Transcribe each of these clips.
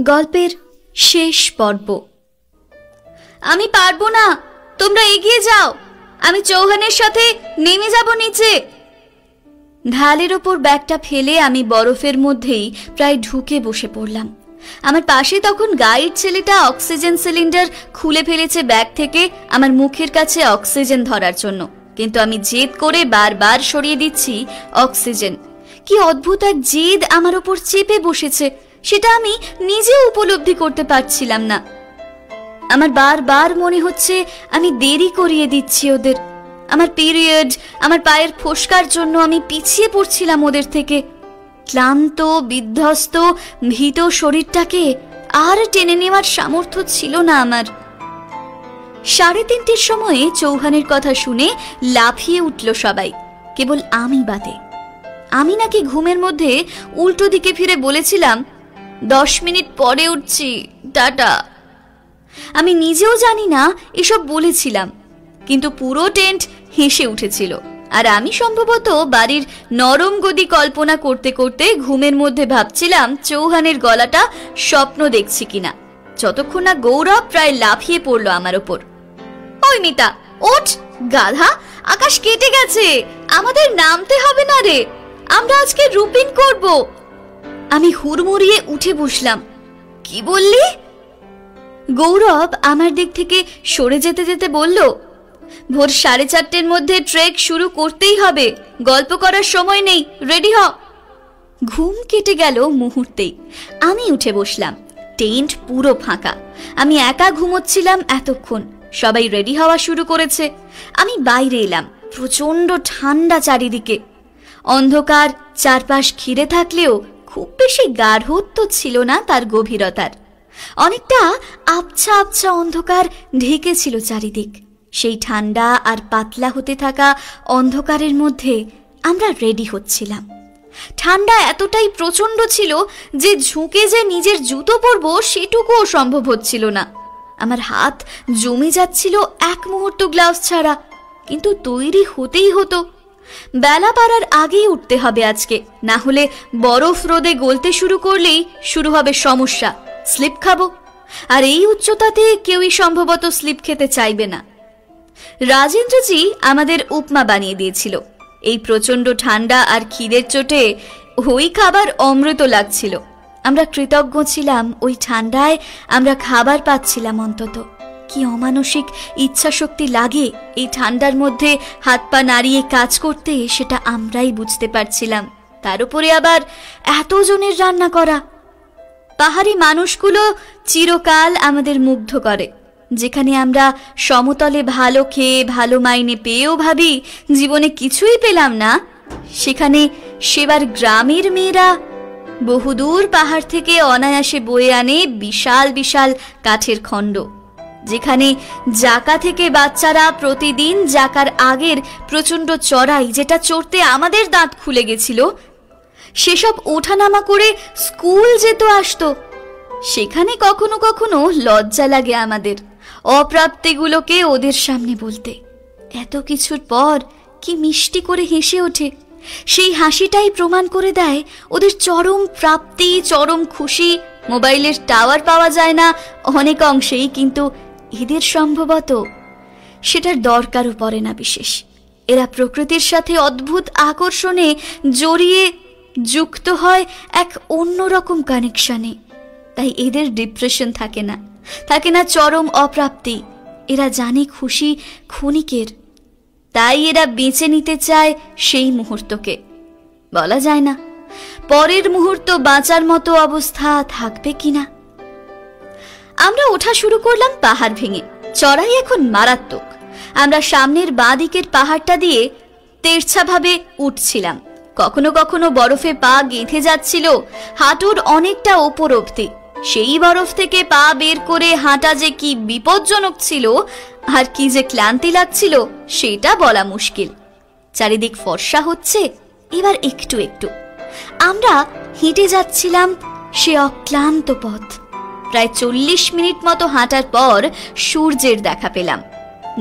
গল্পের শেষ পর্ব। আমি পারবো না, তোমরা এগিয়ে যাও, আমি চৌহানের সাথে নেমে যাব নিচে। ঢালের ওপর ব্যাগটা ফেলে আমি বরফের মধ্যেই প্রায় ঢুকে বসে পড়লাম। আমার পাশে তখন গাইড ছেলেটা অক্সিজেন সিলিন্ডার খুলে ফেলেছে ব্যাগ থেকে আমার মুখের কাছে অক্সিজেন ধরার জন্য, কিন্তু আমি জেদ করে বারবার সরিয়ে দিচ্ছি অক্সিজেন। কি অদ্ভুত এক জেদ আমার ওপর চেপে বসেছে, সেটা আমি নিজেও উপলব্ধি করতে পারছিলাম না। আমার বারবার মনে হচ্ছে আমি দেরি করিয়ে দিচ্ছি ওদের। আমার পিরিয়ড, আমার পায়ের ফোসকার জন্য আমি পিছিয়ে পড়ছিলাম ওদের থেকে। ক্লান্ত, বিধ্বস্ত, ভীত শরীরটাকে আর টেনে নেওয়ার সামর্থ্য ছিল না আমার। 3:30 সময়ে চৌহানের কথা শুনে লাফিয়ে উঠল সবাই, কেবল আমি বাদে। আমি নাকি ঘুমের মধ্যে উল্টো দিকে ফিরে বলেছিলাম, 10 মিনিট পরে উঠছি, টাটা। আমি নিজেও জানি না এসব বলেছিলাম, কিন্তু পুরো টেন্ট হেসে উঠেছিল। আর আমি সম্ভবত বাড়ির নরম গদি কল্পনা করতে করতে ঘুমের মধ্যে ভাবছিলাম চৌহানের গলাটা স্বপ্ন দেখছি কিনা, যতক্ষণ না গৌরব প্রায় লাফিয়ে পড়ল আমার ওপর। ওই মিতা, ওঠ গাধা, আকাশ কেটে গেছে, আমাদের নামতে হবে না রে, আমরা আজকে রুপিন করব। আমি হুড়মুড়িয়ে উঠে বসলাম। কি বললি? গৌরব আমার দিক থেকে সরে যেতে যেতে বলল, ভোর 4:30-র মধ্যে ট্রেক শুরু করতেই হবে, গল্প করার সময় নেই, রেডি হ। ঘুম কেটে গেল মুহূর্তেই। আমি উঠে বসলাম। টেন্ট পুরো ফাঁকা, আমি একা ঘুমোচ্ছিলাম এতক্ষণ। সবাই রেডি হওয়া শুরু করেছে। আমি বাইরে এলাম। প্রচন্ড ঠান্ডা চারিদিকে, অন্ধকার চারপাশ ঘিরে থাকলেও খুব বেশি গাঢ়ত্ব ছিল না তার গভীরতার। অনেকটা আবছা আবছা অন্ধকার ঢেকেছিল চারিদিক। সেই ঠান্ডা আর পাতলা হতে থাকা অন্ধকারের মধ্যে আমরা রেডি হচ্ছিলাম। ঠান্ডা এতটাই প্রচন্ড ছিল যে ঝুঁকে যে নিজের জুতো পরবো সেটুকুও সম্ভব হচ্ছিল না। আমার হাত জমে যাচ্ছিল এক মুহূর্ত গ্লাভস ছাড়া, কিন্তু তৈরি হতেই হতো। বেলা পারার আগেই উঠতে হবে আজকে, না হলে বরফ রোদে গলতে শুরু করলেই শুরু হবে সমস্যা, স্লিপ খাবো। আর এই উচ্চতাতে কেউই সম্ভবত স্লিপ খেতে চাইবে না। রাজেন্দ্রজি আমাদের উপমা বানিয়ে দিয়েছিল। এই প্রচন্ড ঠান্ডা আর খিদের চোটে ওই খাবার অমৃত লাগছিল। আমরা কৃতজ্ঞ ছিলাম ওই ঠান্ডায় আমরা খাবার পাচ্ছিলাম অন্তত। কি অমানসিক ইচ্ছা শক্তি লাগে এই ঠান্ডার মধ্যে হাত পা নাড়িয়ে কাজ করতে, সেটা আমরাই বুঝতে পারছিলাম। তার উপরে আবার এতজনের রান্না করা। পাহাড়ি মানুষগুলো চিরকাল আমাদের মুগ্ধ করে। যেখানে আমরা সমতলে ভালো খেয়ে ভালো মাইনে পেয়েও ভাবি জীবনে কিছুই পেলাম না, সেখানে সেবার গ্রামের মেয়েরা বহুদূর পাহাড় থেকে অনায়াসে বয়ে আনে বিশাল বিশাল কাঠের খণ্ড। যেখানে জাকা থেকে বাচ্চারা প্রতিদিন জাকার আগের প্রচন্ড চড়াই, যেটা চড়তে আমাদের দাঁত খুলে গেছিল, সেসব ওঠানামা করে স্কুল যেত আসতো। সেখানে কখনো কখনো লজ্জা লাগে আমাদের অপ্রাপ্তিগুলোকে ওদের সামনে বলতে। এত কিছুর পর কি মিষ্টি করে হেসে ওঠে। সেই হাসিটাই প্রমাণ করে দেয় ওদের চরম প্রাপ্তি, চরম খুশি। মোবাইলের টাওয়ার পাওয়া যায় না অনেক অংশেই, কিন্তু এদের সম্ভবত সেটার দরকারও পড়ে না বিশেষ। এরা প্রকৃতির সাথে অদ্ভুত আকর্ষণে জড়িয়ে যুক্ত হয় এক অন্যরকম কানেকশনে। তাই এদের ডিপ্রেশন থাকে না, থাকে না চরম অপ্রাপ্তি। এরা জানে খুশি ক্ষণিকের, তাই এরা বেঁচে নিতে চায় সেই মুহূর্তকে। বলা যায় না পরের মুহূর্ত বাঁচার মতো অবস্থা থাকবে কিনা। আমরা ওঠা শুরু করলাম পাহাড় ভেঙে। চড়াই এখন মারাত্মক। আমরা সামনের বাঁ দিকের পাহাড়টা দিয়ে তেরছাভাবে উঠছিলাম। কখনো কখনো বরফে পা গেঁথে যাচ্ছিল হাঁটুর অনেকটা ওপর অবধি। সেই বরফ থেকে পা বের করে হাঁটা যে কি বিপজ্জনক ছিল আর কি যে ক্লান্তি লাগছিল সেটা বলা মুশকিল। চারিদিক ফর্সা হচ্ছে এবার একটু একটু। আমরা হেঁটে যাচ্ছিলাম সে অক্লান্ত পথ। প্রায় 40 মিনিট মতো হাঁটার পর সূর্যের দেখা পেলাম।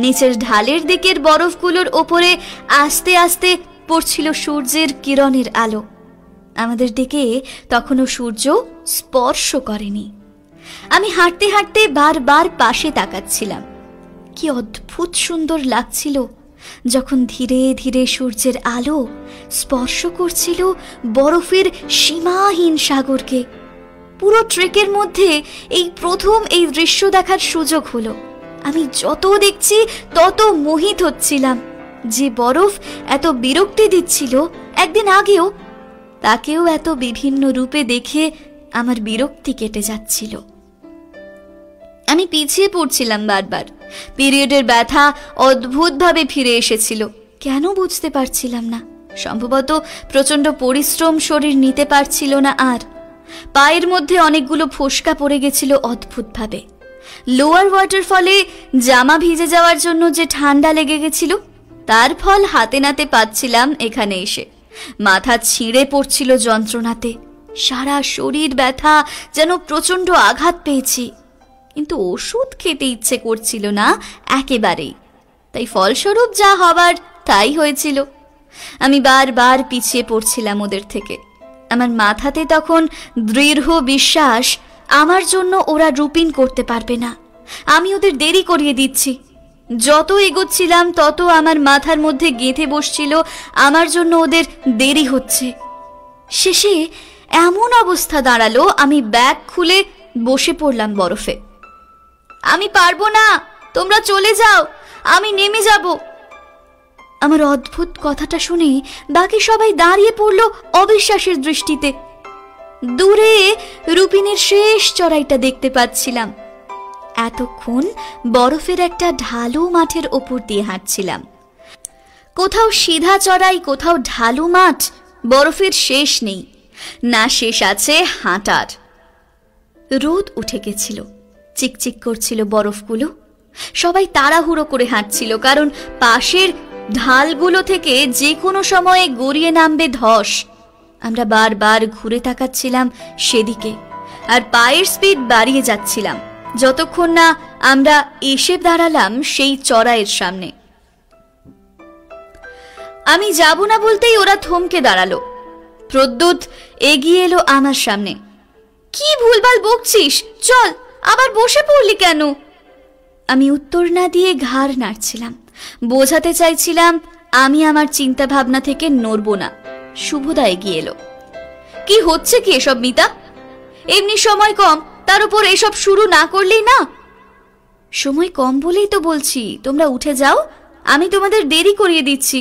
নিচের ঢালের দিকের বরফগুলোর ওপরে আস্তে আস্তে পড়ছিল সূর্যের কিরণের আলো। আমাদের দিকে তখনও সূর্য স্পর্শ করেনি। আমি হাঁটতে হাঁটতে বারবার পাশে তাকাচ্ছিলাম। কি অদ্ভুত সুন্দর লাগছিল যখন ধীরে ধীরে সূর্যের আলো স্পর্শ করছিল বরফের সীমাহীন সাগরকে। পুরো ট্রেকের মধ্যে এই প্রথম এই দৃশ্য দেখার সুযোগ হলো। আমি যত দেখছি তত মোহিত হচ্ছিলাম। যে বরফ এত বিরক্তি দিচ্ছিল একদিন আগেও, তাকেও এত বিভিন্ন রূপে দেখে আমার বিরক্তি কেটে যাচ্ছিল। আমি পিছিয়ে পড়ছিলাম বারবার। পিরিয়ডের ব্যথা অদ্ভুতভাবে ফিরে এসেছিল, কেন বুঝতে পারছিলাম না। সম্ভবত প্রচন্ড পরিশ্রম শরীর নিতে পারছিল না আর। পায়ের মধ্যে অনেকগুলো ফোসকা পড়ে গেছিল অদ্ভুতভাবে। লোয়ার ওয়াটারফলে জামা ভিজে যাওয়ার জন্য যে ঠান্ডা লেগে গেছিল, তার ফল হাতে নাতে পাচ্ছিলাম এখানে এসে। মাথা ছিঁড়ে পড়ছিল যন্ত্রণাতে, সারা শরীর ব্যথা, যেন প্রচন্ড আঘাত পেয়েছি। কিন্তু ওষুধ খেতে ইচ্ছে করছিল না একেবারেই, তাই ফলস্বরূপ যা হবার তাই হয়েছিল। আমি বারবার পিছিয়ে পড়ছিলাম ওদের থেকে। আমার মাথাতে তখন দৃঢ় বিশ্বাস আমার জন্য ওরা রুপিন করতে পারবে না, আমি ওদের দেরি করিয়ে দিচ্ছি। যত এগোচ্ছিলাম তত আমার মাথার মধ্যে গেঁথে বসছিল আমার জন্য ওদের দেরি হচ্ছে। শেষে এমন অবস্থা দাঁড়ালো, আমি ব্যাগ খুলে বসে পড়লাম বরফে। আমি পারবো না, তোমরা চলে যাও, আমি নেমে যাব। আমার অদ্ভুত কথাটা শুনে বাকি সবাই দাঁড়িয়ে পড়ল অবিশ্বাসের দৃষ্টিতে। দূরে রুপিনের শেষ চড়াইটা দেখতে পাচ্ছিলাম। এতক্ষণ বরফের একটা ঢালু মাঠের ওপর দিয়ে হাঁটছিলাম। কোথাও সিধা চড়াই, কোথাও ঢালু মাঠ, বরফের শেষ নেই, না শেষ আছে হাঁটার। রোদ উঠে গেছিল, চিকচিক করছিল বরফগুলো। সবাই তাড়াহুড়ো করে হাঁটছিল, কারণ পাশের ঢালগুলো থেকে যে কোনো সময়ে গড়িয়ে নামবে ধস। আমরা বারবার ঘুরে তাকাচ্ছিলাম সেদিকে, আর পায়ের স্পিড বাড়িয়ে যাচ্ছিলাম যতক্ষণ না আমরা এসে দাঁড়ালাম সেই চড়াইয়ের সামনে। আমি যাব না বলতেই ওরা থমকে দাঁড়ালো। প্রদ্যুৎ এগিয়ে এলো আমার সামনে। কি ভুলভাল বকছিস, চল, আবার বসে পড়লি কেন? আমি উত্তর না দিয়ে ঘাড় নাড়ছিলাম, বোঝাতে চাইছিলাম আমি আমার চিন্তা ভাবনা থেকে নড়ব না। শুভদা এগিয়ে এলো। কি হচ্ছে কি এসব মিতা? এমনি সময় কম, তার উপর এসব শুরু না করলেই না। সময় কম বলেই তো বলছি, তোমরা উঠে যাও, আমি তোমাদের দেরি করিয়ে দিচ্ছি।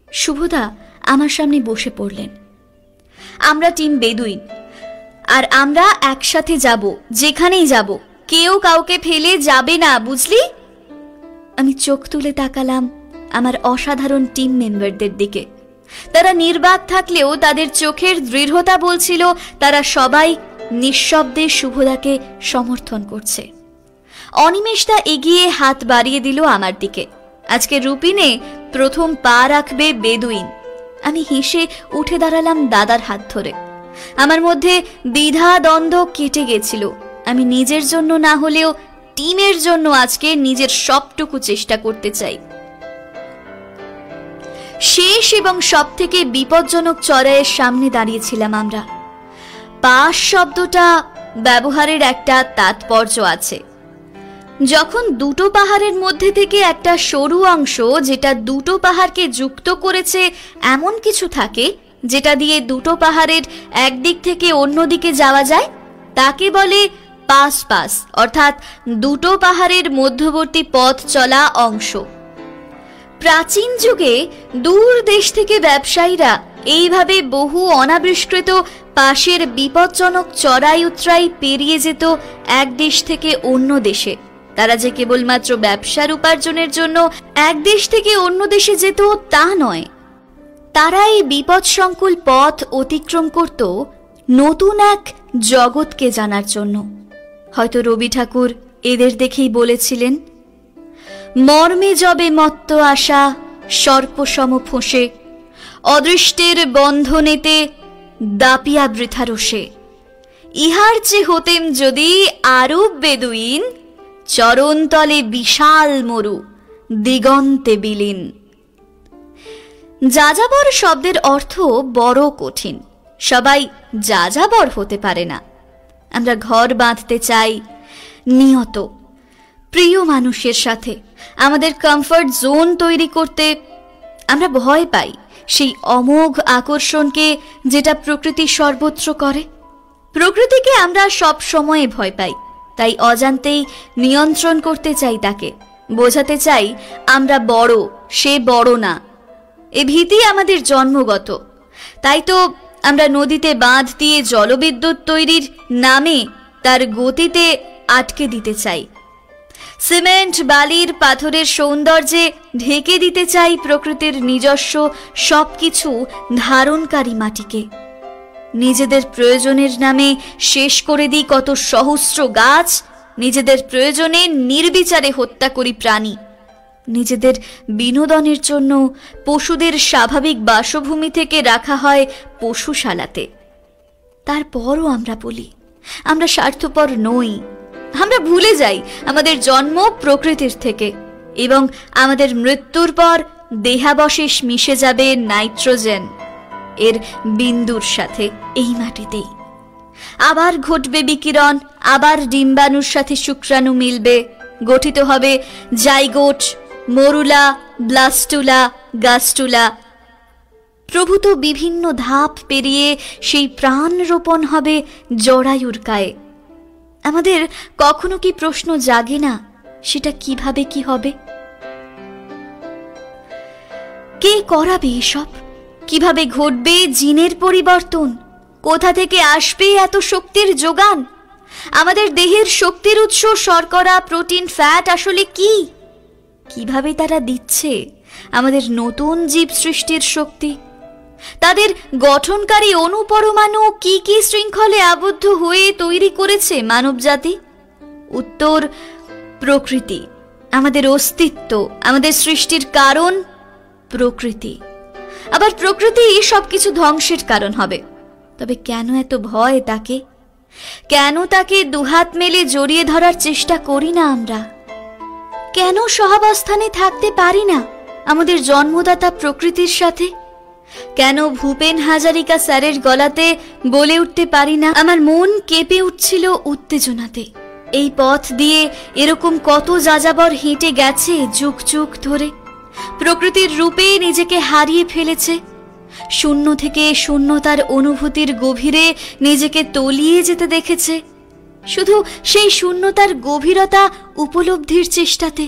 শুভদা আমার সামনে বসে পড়লেন। আমরা টিম বেদুইন, আর আমরা একসাথে যাব, যেখানেই যাব, কেউ কাউকে ফেলে যাবে না, বুঝলি? আমি চোখ তুলে তাকালাম আমার অসাধারণ টিম মেম্বারদের দিকে। তারা নির্বাক থাকলেও তাদের চোখের দৃঢ়তা বলছিল তারা সবাই নিঃশব্দে শুভদাকে সমর্থন করছে। অনিমেষদা এগিয়ে হাত বাড়িয়ে দিল আমার দিকে। আজকে রুপিনে প্রথম পা রাখবে বেদুইন। আমি হেসে উঠে দাঁড়ালাম দাদার হাত ধরে। আমার মধ্যে দ্বিধা দ্বন্দ্ব কেটে গেছিল। আমি নিজের জন্য না হলেও টিমের জন্য আজকে নিজের সবটুকু চেষ্টা করতে চাই। শেষ এবং সব থেকে বিপজ্জনক চড়াইয়ের সামনে দাঁড়িয়েছিলাম আমরা। পাশ শব্দটা ব্যবহারের একটা তাৎপর্য আছে। যখন দুটো পাহাড়ের মধ্যে থেকে একটা সরু অংশ, যেটা দুটো পাহাড়কে যুক্ত করেছে, এমন কিছু থাকে যেটা দিয়ে দুটো পাহাড়ের একদিক থেকে অন্যদিকে যাওয়া যায়, তাকে বলে পাস পাস, অর্থাৎ দুটো পাহাড়ের মধ্যবর্তী পথ চলা অংশ। প্রাচীন যুগে দূর দেশ থেকে ব্যবসায়ীরা এইভাবে বহু অনাবিষ্কৃত পাশের বিপজ্জনক চড়াই উতরাই পেরিয়ে যেত এক দেশ থেকে অন্য দেশে। তারা যে কেবলমাত্র ব্যবসার উপার্জনের জন্য এক দেশ থেকে অন্য দেশে যেত তা নয়, তারা এই বিপদসংকুল পথ অতিক্রম করত নতুন এক জগৎকে জানার জন্য। হয়তো রবি ঠাকুর এদের দেখেই বলেছিলেন, মর্মে যবে মত্ত আশা সর্পসম ফোঁসে, অদৃষ্টের বন্ধনেতে দাপিয়া বৃথা রোষে, ইহার চেয়ে হতেম যদি আরব বেদুইন, চরণতলে বিশাল মরু দিগন্তে বিলীন। যাযাবর শব্দের অর্থ বড় কঠিন, সবাই যাযাবর হতে পারে না। আমরা ঘর বাঁধতে চাই, নিয়ত প্রিয় মানুষের সাথে আমাদের কমফর্ট জোন তৈরি করতে আমরা ভয় পাই সেই অমোঘ আকর্ষণকে যেটা প্রকৃতি সর্বত্র করে। প্রকৃতিকে আমরা সব সময় ভয় পাই, তাই অজান্তেই নিয়ন্ত্রণ করতে চাই, তাকে বোঝাতে চাই আমরা বড়, সে বড় না। এ ভীতি আমাদের জন্মগত। তাই তো আমরা নদীতে বাঁধ দিয়ে জলবিদ্যুৎ তৈরির নামে তার গতিতে আটকে দিতে চাই। সিমেন্ট, বালির, পাথরের সৌন্দর্যে ঢেকে দিতে চাই প্রকৃতির নিজস্ব সবকিছু ধারণকারী মাটিকে। নিজেদের প্রয়োজনের নামে শেষ করে দিই কত সহস্র গাছ, নিজেদের প্রয়োজনে নির্বিচারে হত্যা করি প্রাণী। নিজেদের বিনোদনের জন্য পশুদের স্বাভাবিক বাসভূমি থেকে রাখা হয় পশুশালাতে। তারপরও আমরা বলি আমরা স্বার্থপর নই। আমরা ভুলে যাই আমাদের জন্ম প্রকৃতির থেকে, এবং আমাদের মৃত্যুর পর দেহাবশেষ মিশে যাবে নাইট্রোজেন এর বিন্দুর সাথে এই মাটিতেই। আবার ঘটবে বিকিরণ, আবার ডিম্বাণুর সাথে শুক্রাণু মিলবে, গঠিত হবে জাইগোট, মরুলা, ব্লাস্টুলা, গাস্টুলা প্রভূত বিভিন্ন ধাপ পেরিয়ে সেই প্রাণ রোপণ হবে জরায়ুর গায়ে। আমাদের কখনো কি প্রশ্ন জাগে না সেটা কিভাবে কি হবে? কে করাবে এসব? কিভাবে ঘটবে জিনের পরিবর্তন? কোথা থেকে আসবে এত শক্তির যোগান? আমাদের দেহের শক্তির উৎস শর্করা, প্রোটিন, ফ্যাট আসলে কি? কিভাবে তারা দিচ্ছে আমাদের নতুন জীব সৃষ্টির শক্তি? তাদের গঠনকারী অনুপরমাণু কি কি শৃঙ্খলে আবদ্ধ হয়ে তৈরি করেছে মানবজাতি? উত্তর প্রকৃতি। আমাদের অস্তিত্ব, আমাদের সৃষ্টির কারণ প্রকৃতি। আবার প্রকৃতি সবকিছু ধ্বংসের কারণ হবে। তবে কেন এত ভয় তাকে? কেন তাকে দুহাত মেলে জড়িয়ে ধরার চেষ্টা করি না আমরা? কেন সহাবস্থানে থাকতে পারি না আমাদের জন্মদাতা প্রকৃতির সাথে? কেন ভূপেন হাজারিকা স্যারের গলাতে বলে উঠতে পারি না আমার মন কেঁপে উঠছিল উত্তেজনাতে? এই পথ দিয়ে এরকম কত যাযাবর হেঁটে গেছে যুগ যুগ ধরে, প্রকৃতির রূপে নিজেকে হারিয়ে ফেলেছে, শূন্য থেকে শূন্যতার অনুভূতির গভীরে নিজেকে তলিয়ে যেতে দেখেছে, শুধু সেই শূন্যতার গভীরতা উপলব্ধির চেষ্টাতে।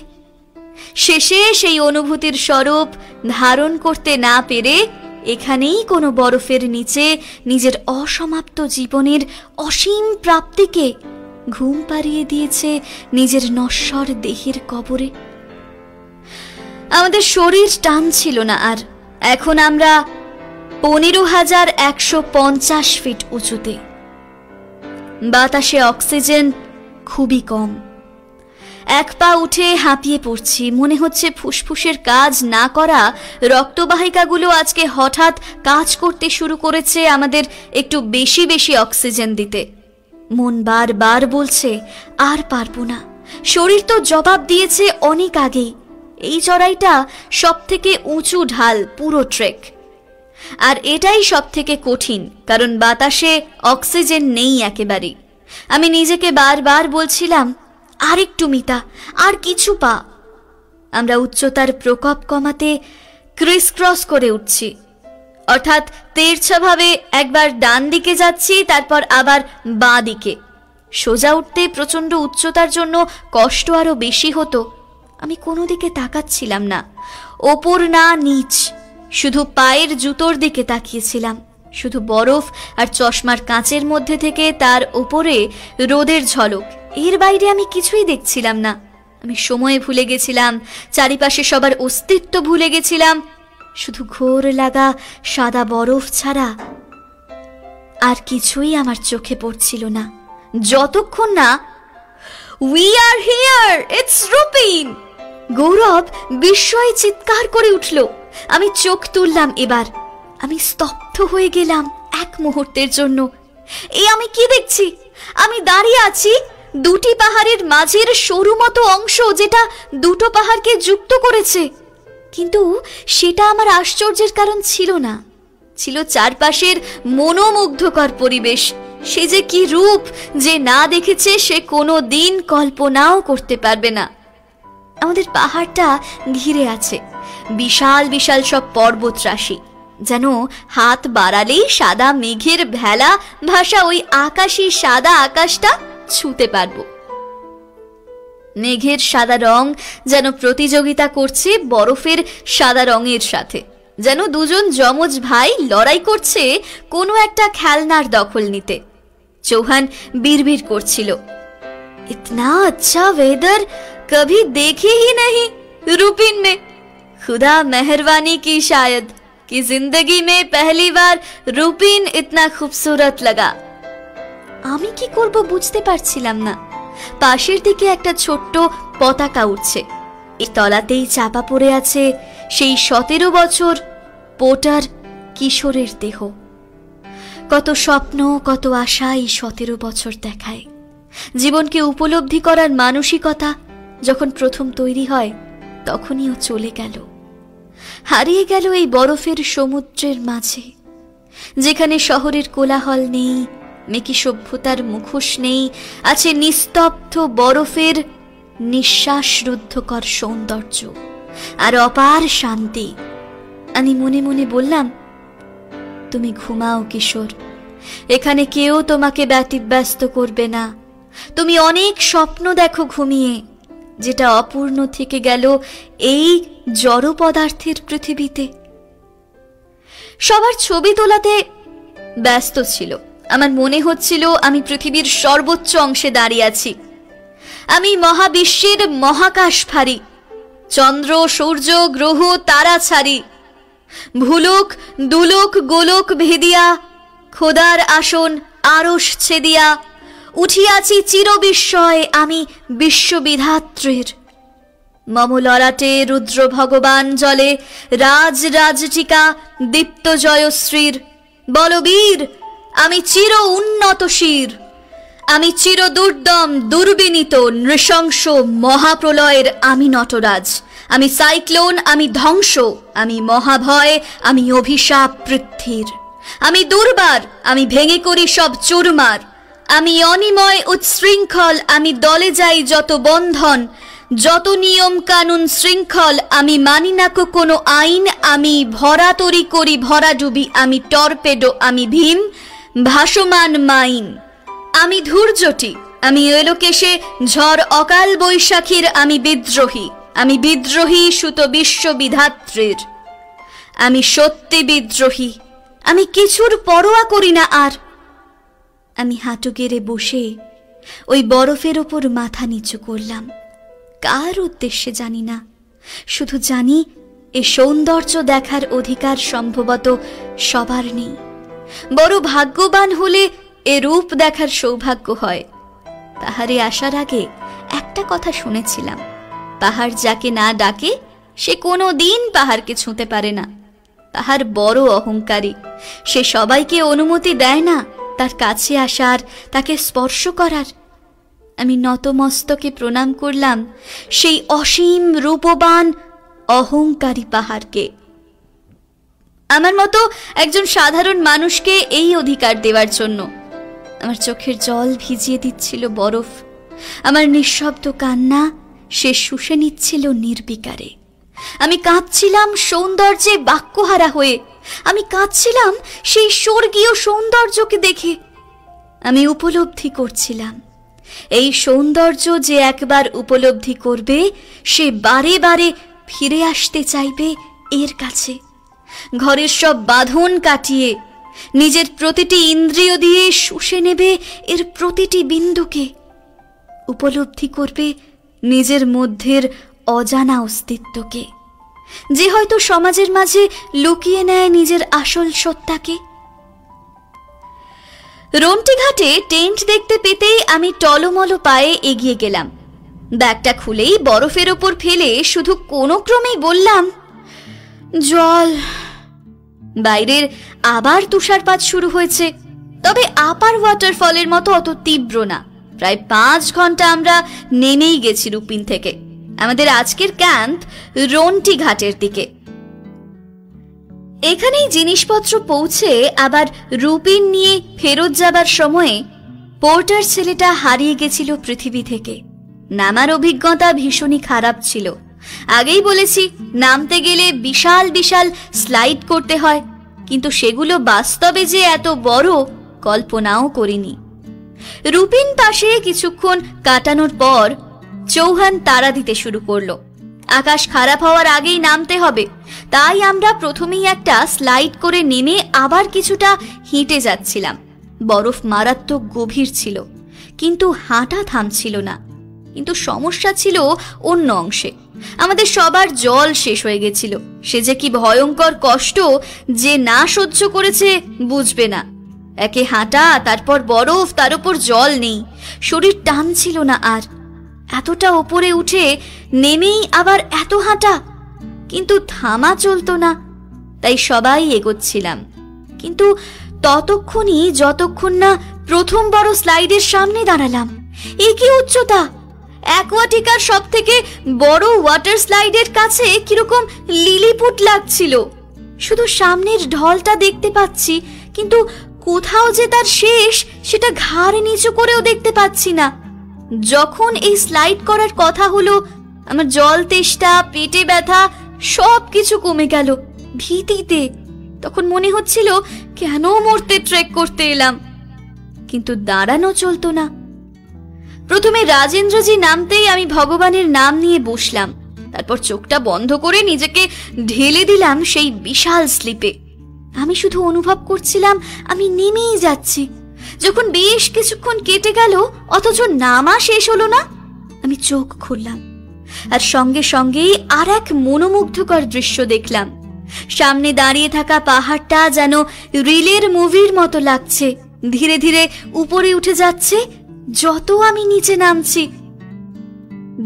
শেষে সেই অনুভূতির স্বরূপ ধারণ করতে না পেরে এখানেই কোনো বরফের নিচে নিজের অসমাপ্ত জীবনের অসীম প্রাপ্তিকে ঘুম পাড়িয়ে দিয়েছে নিজের নশ্বর দেহের কবরে। আমাদের শরীর টান ছিল না আর। এখন আমরা 15,150 ফিট উঁচুতে। বাতাসে অক্সিজেন খুবই কম। এক পা উঠে হাঁপিয়ে পড়ছি। মনে হচ্ছে ফুসফুসের কাজ না করা রক্তবাহিকাগুলো আজকে হঠাৎ কাজ করতে শুরু করেছে আমাদের একটু বেশি বেশি অক্সিজেন দিতে। মন বারবার বলছে আর পারবো না। শরীর তো জবাব দিয়েছে অনেক আগেই। এই চড়াইটা সব থেকে উঁচু ঢাল পুরো ট্রেক, আর এটাই সব থেকে কঠিন, কারণ বাতাসে অক্সিজেন নেই একেবারেই। আমি নিজেকে বারবার বলছিলাম আর একটু মিতা, আর কিছু পা। আমরা উচ্চতার প্রকোপ কমাতে ক্রিস ক্রস করে উঠছি, অর্থাৎ তেরছাভাবে একবার ডান দিকে যাচ্ছি, তারপর আবার বাঁ দিকে। সোজা উঠতে প্রচণ্ড উচ্চতার জন্য কষ্ট আরো বেশি হতো। আমি কোনো দিকে তাকাচ্ছিলাম না, ওপর না নিচ, শুধু পায়ের জুতোর দিকে তাকিয়েছিলাম। শুধু বরফ আর চশমার কাঁচের মধ্যে থেকে তার ওপরে রোদের ঝলক, এর বাইরে আমি কিছুই দেখছিলাম না। আমি সময় ভুলে গেছিলাম, চারিপাশে সবার অস্তিত্ব ভুলে গেছিলাম। শুধু ঘোর লাগা সাদা বরফ ছাড়া আর কিছুই আমার চোখে পড়ছিল না, যতক্ষণ না we are here, it's Rupin. Gourab বিস্ময়ে চিৎকার করে উঠল। আমি চোখ তুললাম। এবার আমি স্তব্ধ হয়ে গেলাম এক মুহূর্তের জন্য। এই আমি কি দেখছি? আমি দাঁড়িয়ে আছি দুটি পাহাড়ের মাঝের সরু মতো অংশ, যেটা দুটো পাহাড়কে যুক্ত করেছে। কিন্তু সেটা আমার আশ্চর্যের কারণ ছিল না, ছিল চারপাশের মনোমুগ্ধকর পরিবেশ। সে যে কি রূপ, যে না দেখেছে সে কোনো দিন কল্পনাও করতে পারবে না। আমাদের পাহাড়টা ঘিরে আছে বিশাল বিশাল সব পর্বত রাশি, যেন হাত বাড়ালেই সাদা মেঘের ভেলা ভাসা ওই আকাশী সাদা আকাশটা ছুঁতে পারবো। মেঘের সাদা রং যেন প্রতিযোগিতা করছে বরফের সাদা রঙের সাথে, যেন দুজন যমজ ভাই লড়াই করছে কোনো একটা খেলনার দখল নিতে। চৌহান বিড়বিড় করছিল, ইতনা আচ্ছা ওয়েদার কভি দেখে হি नहीं रूपिन में। खुदा मेहरबानी की शायद कि जिंदगी में पहली बार रूपिन इतना खूबसूरत लगा। আমি কি করব বুঝতে পারছিলাম না। পাশের দিকে একটা ছোট্ট পতাকা উঠছে, এই তলাতেই চাপা পড়ে আছে সেই 17 বছর পোটার কিশোরের দেহ। কত স্বপ্ন, কত আশা এই 17 বছর দেখায়। জীবনকে উপলব্ধি করার মানসিকতা যখন প্রথম তৈরি হয়, তখনই ও চলে গেল, হারিয়ে গেল এই বরফের সমুদ্রের মাঝে, যেখানে শহরের কোলাহল নেই, মেকি সভ্যতার মুখোশ নেই, আছে নিস্তব্ধ বরফের নিঃশ্বাসরুদ্ধকর সৌন্দর্য আর অপার শান্তি। আমি মনে মনে বললাম, তুমি ঘুমাও কিশোর, এখানে কেউ তোমাকে ব্যতিব্যস্ত করবে না। তুমি অনেক স্বপ্ন দেখো ঘুমিয়ে, যেটা অপূর্ণ থেকে গেল এই জড় পদার্থের পৃথিবীতে। সবার ছবি তোলাতে ব্যস্ত ছিল। আমার মনে হচ্ছিল আমি পৃথিবীর সর্বোচ্চ অংশে দাঁড়িয়ে আছি। আমি মহাবিশ্বের মহাকাশ ফারি, চন্দ্র সূর্য গ্রহ তারা ছাড়ি, ভুলোক দুলোক গোলোক ভেদিয়া, খোদার আসন আরশ ছেদিয়া উঠিয়াছি চিরবিস্ময় আমি বিশ্ববিধাত্রীর। মম ললাটে রুদ্র ভগবান জলে রাজ রাজটিকা দীপ্ত জয়শ্রীর। বলবীর আমি চির উন্নত শির, আমি চির দুর্দম দুর্বিনীত নৃশংস মহাপ্রলয়ের আমি নটরাজ, আমি সাইক্লোন, আমি ধ্বংস, আমি মহাভয়, আমি অভিশাপ পৃথ্বীর। আমি দুর্বার, আমি ভেঙে করি সব চুরমার, আমি অনিময় উচ্ছৃঙ্খল, আমি দলে যাই যত বন্ধন, যত নিয়ম কানুন শৃঙ্খল, আমি মানি না কোনো আইন, আমি ভরা তরি করি ভরা ডুবি, আমি টর্পেডো, আমি ভীম ভাসমান মাইন, আমি ধূর্যটি, আমি এলোকেশে ঝড় অকাল বৈশাখীর, আমি বিদ্রোহী, আমি বিদ্রোহী সুত বিশ্ববিধাত্রীর। আমি সত্যি বিদ্রোহী, আমি কিছুর পরোয়া করি না আর। আমি হাঁটু গেড়ে বসে ওই বরফের ওপর মাথা নিচু করলাম। কার উদ্দেশ্যে জানি না, শুধু জানি এ সৌন্দর্য দেখার অধিকার সম্ভবত সবার নেই। বড় ভাগ্যবান হলে এ রূপ দেখার সৌভাগ্য হয়। পাহাড়ে আসার আগে একটা কথা শুনেছিলাম, পাহাড় যাকে না ডাকে সে কোনো দিন পাহাড়কে ছুঁতে পারে না। পাহাড় বড় অহংকারী, সে সবাইকে অনুমতি দেয় না তার কাছে আসার, তাকে স্পর্শ করার। আমি নতমস্তকে প্রণাম করলাম সেই অসীম রূপবান অহংকারী পাহাড়কে। আমার মতো একজন সাধারণ মানুষকে এই অধিকার দেওয়ার জন্য। আমার চোখের জল ভিজিয়ে দিচ্ছিল বরফ, আমার নিঃশব্দ কান্না সে শুষে নিচ্ছিল নির্বিকারে। আমি কাঁদছিলাম সৌন্দর্যে বাক্যহারা হয়ে, আমি কাঁদছিলাম সেই স্বর্গীয় সৌন্দর্যকে দেখে। আমি উপলব্ধি করছিলাম এই সৌন্দর্য যে একবার উপলব্ধি করবে সে বারে বারে ফিরে আসতে চাইবে এর কাছে। ঘরের সব বাঁধন কাটিয়ে নিজের প্রতিটি ইন্দ্রিয় দিয়ে শুষে নেবে এর প্রতিটি বিন্দুকে। উপলব্ধি করবে নিজের মধ্যের অজানা অস্তিত্বকে, যে হয়তো সমাজের মাঝে লুকিয়ে নেয় নিজের আসল সত্তাকে। রোমটি ঘাটে টেন্ট দেখতে পেতেই আমি টলমল পায়ে এগিয়ে গেলাম। ব্যাগটা খুলেই বরফের ওপর ফেলে শুধু কোনো ক্রমেই বললাম, জল। বাইরের আবার তুষারপাত শুরু হয়েছে, তবে আপার ওয়াটারফলের মতো অত তীব্র না। প্রায় 5 ঘন্টা আমরা নেমেই গেছি রুপিন থেকে। আমাদের আজকের ক্যাম্প রোনটি ঘাটের দিকে। এখানেই জিনিসপত্র পৌঁছে আবার রুপিন নিয়ে ফেরত যাবার সময়ে পোর্টার ছেলেটা হারিয়ে গেছিল পৃথিবী থেকে। নামার অভিজ্ঞতা ভীষণই খারাপ ছিল। আগেই বলেছি, নামতে গেলে বিশাল বিশাল স্লাইড করতে হয়, কিন্তু সেগুলো বাস্তবে যে এত বড় কল্পনাও করিনি। রুপিন পাশে কিছুক্ষণ কাটানোর পর চৌহান তাড়া দিতে শুরু করলো। আকাশ খারাপ হওয়ার আগেই নামতে হবে, তাই আমরা প্রথমেই একটা স্লাইড করে নেমে আবার কিছুটা হেঁটে যাচ্ছিলাম। বরফ মারাত্মক গভীর ছিল, কিন্তু হাঁটা থামছিল না। কিন্তু সমস্যা ছিল অন্য অংশে। আমাদের সবার জল শেষ হয়ে গেছিল। সে যে কি ভয়ঙ্কর কষ্ট যে না সহ্য করেছে বুঝবে না। একে হাঁটা, তারপর বরফ, তার উপর জল নেই, শরীর টানছিল না আর। এতটা ওপরে উঠে নেমেই আবার এত হাঁটা, কিন্তু থামা চলতো না। তাই সবাই এগোচ্ছিলাম, কিন্তু ততক্ষণই যতক্ষণ না প্রথম বড় স্লাইডের সামনে দাঁড়ালাম। এ কি উচ্চতা! অ্যাকোয়াটিকার সব থেকে বড় ওয়াটার স্লাইডের কাছে কিরকম লিলিপুট লাগছিল। শুধু সামনের ঢলটা দেখতে পাচ্ছি, কিন্তু কোথাও যে তার শেষ সেটা ঘাড় নিচু করেও দেখতে পাচ্ছি না। যখন এই স্লাইড করার কথা হলো, আমার জল তেষ্টা, পেটে ব্যথা সবকিছু কমে গেল ভীতিতে। তখন মনে হচ্ছিল কেন মরতে ট্রেক করতে এলাম। কিন্তু দাঁড়ানো চলতো না। প্রথমে রাজেন্দ্রজি নামতেই আমি ভগবানের নাম নিয়ে বসলাম। তারপর চোখটা বন্ধ করে নিজেকে ঢেলে দিলাম সেই বিশাল স্লিপে। আমি শুধু অনুভব করছিলাম আমি নেমেই যাচ্ছি। যখন বেশ কিছুক্ষণ কেটে গেল অথচ নামা শেষ হলো না, আমি চোখ খুললাম আর সঙ্গে সঙ্গেই আর এক মনোমুগ্ধকর দৃশ্য দেখলাম। সামনে দাঁড়িয়ে থাকা পাহাড়টা যেন রিলের মুভির মতো লাগছে, ধীরে ধীরে উপরে উঠে যাচ্ছে যত আমি নিচে নামছি।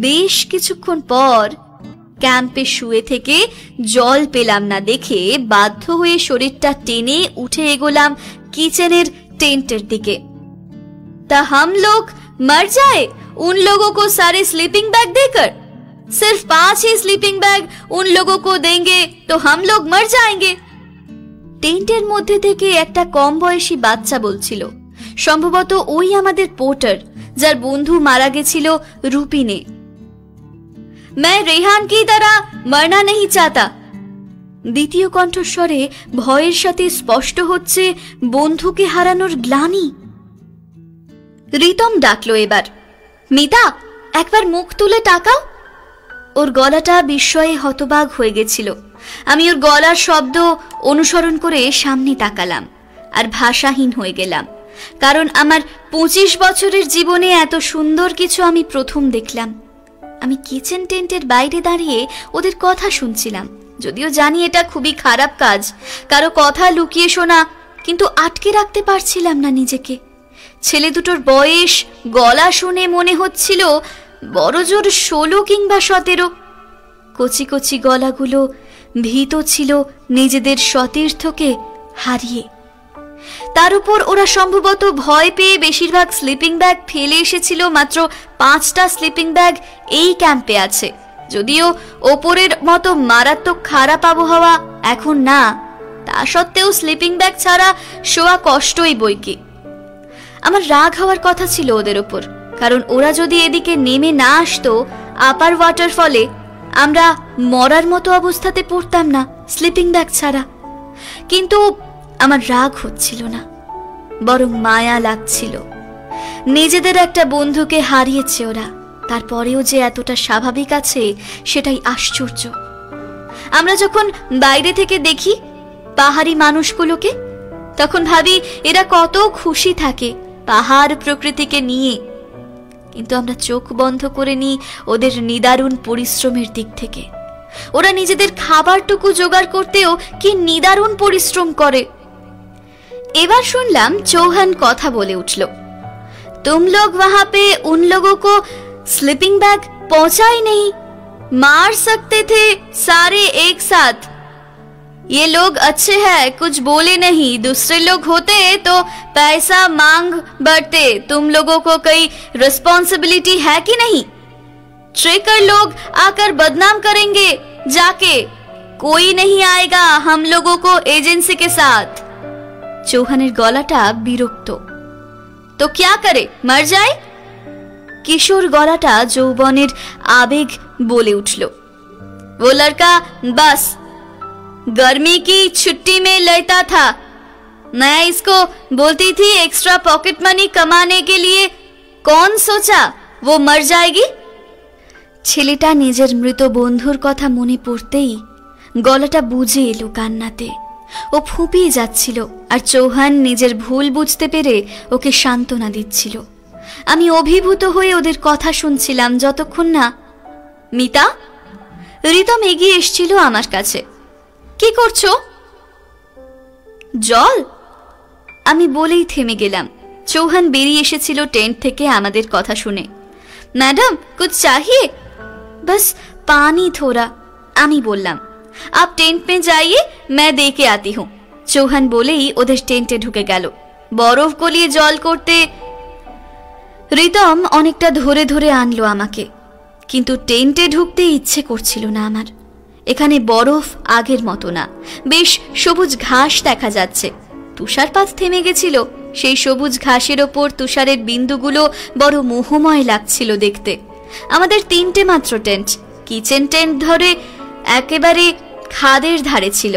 বেশ কিছুক্ষণ পর ক্যাম্পে শুয়ে থেকে জল পেলাম না দেখে বাধ্য হয়ে শরীরটা টেনে উঠে এগোলাম কিচেনের टेंटर दिखे। ता हम लोग मर जाए उन लोगों को सारे स्लीपिंग बैग देकर? सिर्फ 5 ही स्लीपिंग बैग उन लोगों को देंगे तो हम लोग मर जाएंगे। टेंटेर मध्य থেকে একটা কম বয়সী বাচ্চা বলছিল, সম্ভবত ওই আমাদের পোর্টার যার বন্ধু মারা গেছিল রুপিনে। मैं रेहान की तरह मरना नहीं चाहता। দ্বিতীয় কণ্ঠস্বরে ভয়ের সাথে স্পষ্ট হচ্ছে বন্ধুকে হারানোর গ্লানি। রিতম ডাকলো এবার, মিতা একবার মুখ তুলে তাকাও। ওর গলাটা বিস্ময়ে হতবাক হয়ে গেছিল। আমি ওর গলার শব্দ অনুসরণ করে সামনে তাকালাম আর ভাষাহীন হয়ে গেলাম, কারণ আমার 25 বছরের জীবনে এত সুন্দর কিছু আমি প্রথম দেখলাম। আমি কিচেন টেন্টের বাইরে দাঁড়িয়ে ওদের কথা শুনছিলাম, যদিও জানি এটা খুবই খারাপ কাজ, কারো কথা লুকিয়ে শোনা, কিন্তু আটকে রাখতে পারছিলাম না নিজেকে। ছেলে দুটোর বয়স, গলা শুনে মনে হচ্ছিল বড়জোর 16 কিংবা 17। কচি কচি গলাগুলো ভীত ছিল নিজেদের সতীর্থকে হারিয়ে। তার উপর ওরা সম্ভবত ভয় পেয়ে বেশিরভাগ স্লিপিং ব্যাগ ফেলে এসেছিল। মাত্র 5টা স্লিপিং ব্যাগ এই ক্যাম্পে আছে, যদিও ওপরের মতো মারাত্মক খারাপ আবহাওয়া এখন না, তা সত্ত্বেও স্লিপিং ব্যাগ ছাড়া শোয়া কষ্টই বইকি। আমার রাগ হওয়ার কথা ছিল ওদের উপর, কারণ ওরা যদি এদিকে নেমে না আসতো আপার ওয়াটারফলে, আমরা মরার মতো অবস্থাতে পড়তাম না স্লিপিং ব্যাগ ছাড়া। কিন্তু আমার রাগ হচ্ছিল না, বরং মায়া লাগছিল। নিজেদের একটা বন্ধুকে হারিয়েছে ওরা, তারপরেও যে এতটা স্বাভাবিক আছে সেটাই আশ্চর্য। আমরা যখন বাইরে থেকে দেখি পাহাড়ি মানুষগুলোকে, তখন ভাবি এরা কত খুশি থাকে পাহাড় প্রকৃতিকে নিয়ে, কিন্তু আমরা চোখ বন্ধ করে নিই ওদের নিদারুণ পরিশ্রমের দিক থেকে। ওরা নিজেদের খাবারটুকু জোগাড় করতেও কি নিদারুণ পরিশ্রম করে। এবার শুনলাম চৌহান কথা বলে উঠল, तुम लोग वहां पे उन लोगों को स्लीपिंग बैग पहुंचा ही नहीं, मार सकते थे सारे एक साथ। ये लोग अच्छे हैं, कुछ बोले नहीं, दूसरे लोग होते तो पैसा मांग बढ़ते। तुम लोगों को कोई रिस्पॉन्सिबिलिटी है कि नहीं? ट्रेकर लोग आकर बदनाम करेंगे जाके। कोई नहीं आएगा हम लोगों को एजेंसी के साथ। चौहानेर गलाटा बिरक्त। तो क्या करे, मर जाए? किशोर गलाटा যৌবনের आवेग बोले उठलो। वो लड़का बस गर्मी की छुट्टी में लेता था। मैं इसको बोलती थी एक्स्ट्रा पॉकेट मनी कमाने के लिए, कौन सोचा वो मर जाएगी। ছেলেটা নিজের মৃত বন্ধুর কথা মনে পড়তেই গলাটা বুঝে এলো কান্নাতে। ও ফুপিয়ে যাচ্ছিল আর চৌহান নিজের ভুল বুঝতে পেরে ওকে সান্ত্বনা দিচ্ছিল। আমি অভিভূত হয়ে ওদের কথা শুনছিলাম যতক্ষণ না মিতা। রিতম এগিয়ে এসেছিল আমার কাছে। কি করছো? জল, আমি বলেই থেমে গেলাম। চৌহান বেরিয়ে এসেছিল টেন্ট থেকে আমাদের কথা শুনে। ম্যাডাম कुछ चाहिए? बस पानी थोड़ा, আমি বললাম। आप टेंट में जाइए, मैं दे के आती हूँ। চৌহান বলেই ওদের টেন্টে ঢুকে গেল। বরফ গলিয়ে জল করতে রিতম অনেকটা ধরে ধরে আনলো আমাকে, কিন্তু টেন্টে ঢুকতে ইচ্ছে করছিল না আমার। এখানে বরফ আগের মতো না, বেশ সবুজ ঘাস দেখা যাচ্ছে। তুষারপাত থেমে গেছিল। সেই সবুজ ঘাসের ওপর তুষারের বিন্দুগুলো বড় মোহময় লাগছিল দেখতে। আমাদের 3টে মাত্র টেন্ট, কিচেন টেন্ট ধরে একেবারে খাদের ধারে ছিল।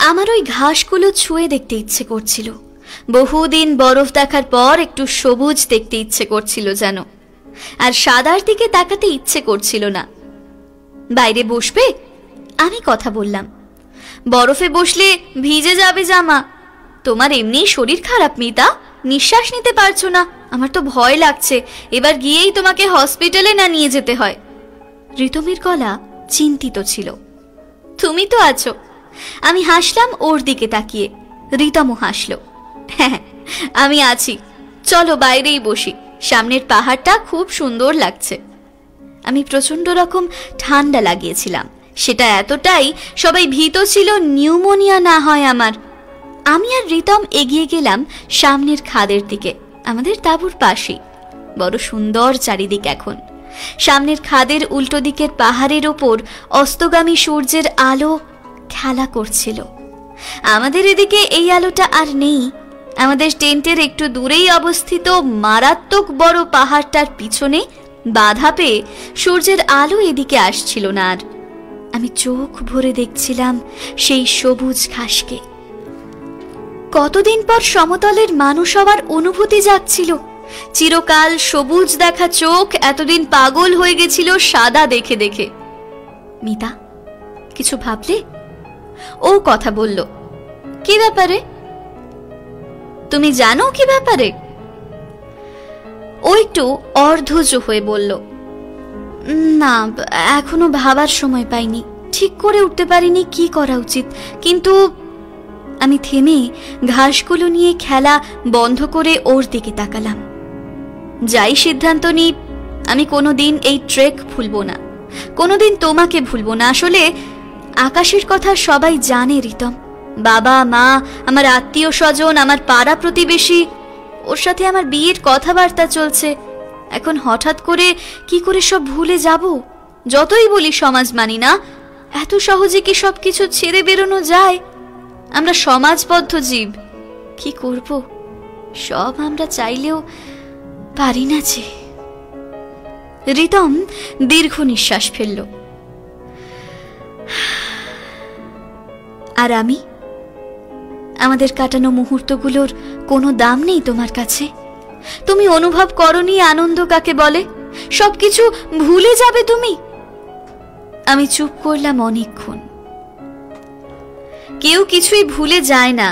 আমার ওই ঘাসগুলো ছুঁয়ে দেখতে ইচ্ছে করছিল। বহুদিন বরফ দেখার পর একটু সবুজ দেখতে ইচ্ছে করছিল যেন, আর সাদার দিকে তাকাতে ইচ্ছে করছিল না। বাইরে বসবে? আমি কথা বললাম। বরফে বসলে ভিজে যাবে জামা। তোমার এমনি শরীর খারাপ মিতা, নিঃশ্বাস নিতে পারছো না। আমার তো ভয় লাগছে, এবার গিয়েই তোমাকে হসপিটালে না নিয়ে যেতে হয়। রিতমের গলা চিন্তিত ছিল। তুমি তো আছো। আমি হাসলাম ওর দিকে তাকিয়ে। রিতমও হাসলো। হ্যাঁ, আমি আছি, চলো বাইরেই বসি, সামনের পাহাড়টা খুব সুন্দর লাগছে। আমি প্রচন্ড রকম ঠান্ডা লাগিয়েছিলাম, সেটা এতটাই সবাই ভীত ছিল নিউমোনিয়া না হয় আমার। আমি আর রিতম এগিয়ে গেলাম সামনের খাদের দিকে, আমাদের তাঁবুর পাশেই। বড় সুন্দর চারিদিক এখন। সামনের খাদের উল্টো দিকের পাহাড়ের ওপর অস্তগামী সূর্যের আলো খেলা করছিল। আমাদের এদিকে এই আলোটা আর নেই। আমাদের টেন্টের একটু দূরেই অবস্থিত মারাত্মক বড় পাহাড়টার পিছনে বাধা পেয়ে সূর্যের আলো এদিকে আসছিল না আর। আমি চোখ ভরে দেখছিলাম সেই সবুজ ঘাসকে। কতদিন পর সমতলের মানুষ হওয়ার অনুভূতি জাগছিল। চিরকাল সবুজ দেখা চোখ এতদিন পাগল হয়ে গেছিল সাদা দেখে দেখে। মিতা, কিছু ভাবলে? ও কথা বলল। কি ব্যাপারে? তুমি জানো কি ব্যাপারে? ও একটু অর্ধজ হয়ে বলল, না এখনো ভাবার সময় পাইনি, ঠিক করে উঠতে পারিনি কি করা উচিত। কিন্তু আমি থেমে ঘাসগুলো নিয়ে খেলা বন্ধ করে ওর দিকে তাকালাম। যাই সিদ্ধান্ত নিই, আমি কোনোদিন এই ট্রেক ভুলবো না, কোনোদিন তোমাকে ভুলবো না। আসলে আকাশের কথা সবাই জানে রিতম, বাবা মা, আমার আত্মীয় স্বজন, আমার পাড়া প্রতিবেশী। ওর সাথে আমার বিয়ের কথাবার্তা চলছে। এখন হঠাৎ করে কি করে সব ভুলে যাব? যতই বলি সমাজ মানি না, এত সহজে কি সবকিছু ছেড়ে বেরোনো যায়? আমরা সমাজবদ্ধ জীব, কি করব? সব আমরা চাইলেও পারি না যে। রিতম দীর্ঘ নিঃশ্বাস ফেলল। আর আমি, আমাদের কাটানো মুহূর্তগুলোর কোনো দাম নেই তোমার কাছে? তুমি অনুভব করনি আনন্দ কাকে বলে? সবকিছু ভুলে যাবে তুমি? আমি চুপ করলাম অনেকক্ষণ। কেউ কিছুই ভুলে যায় না,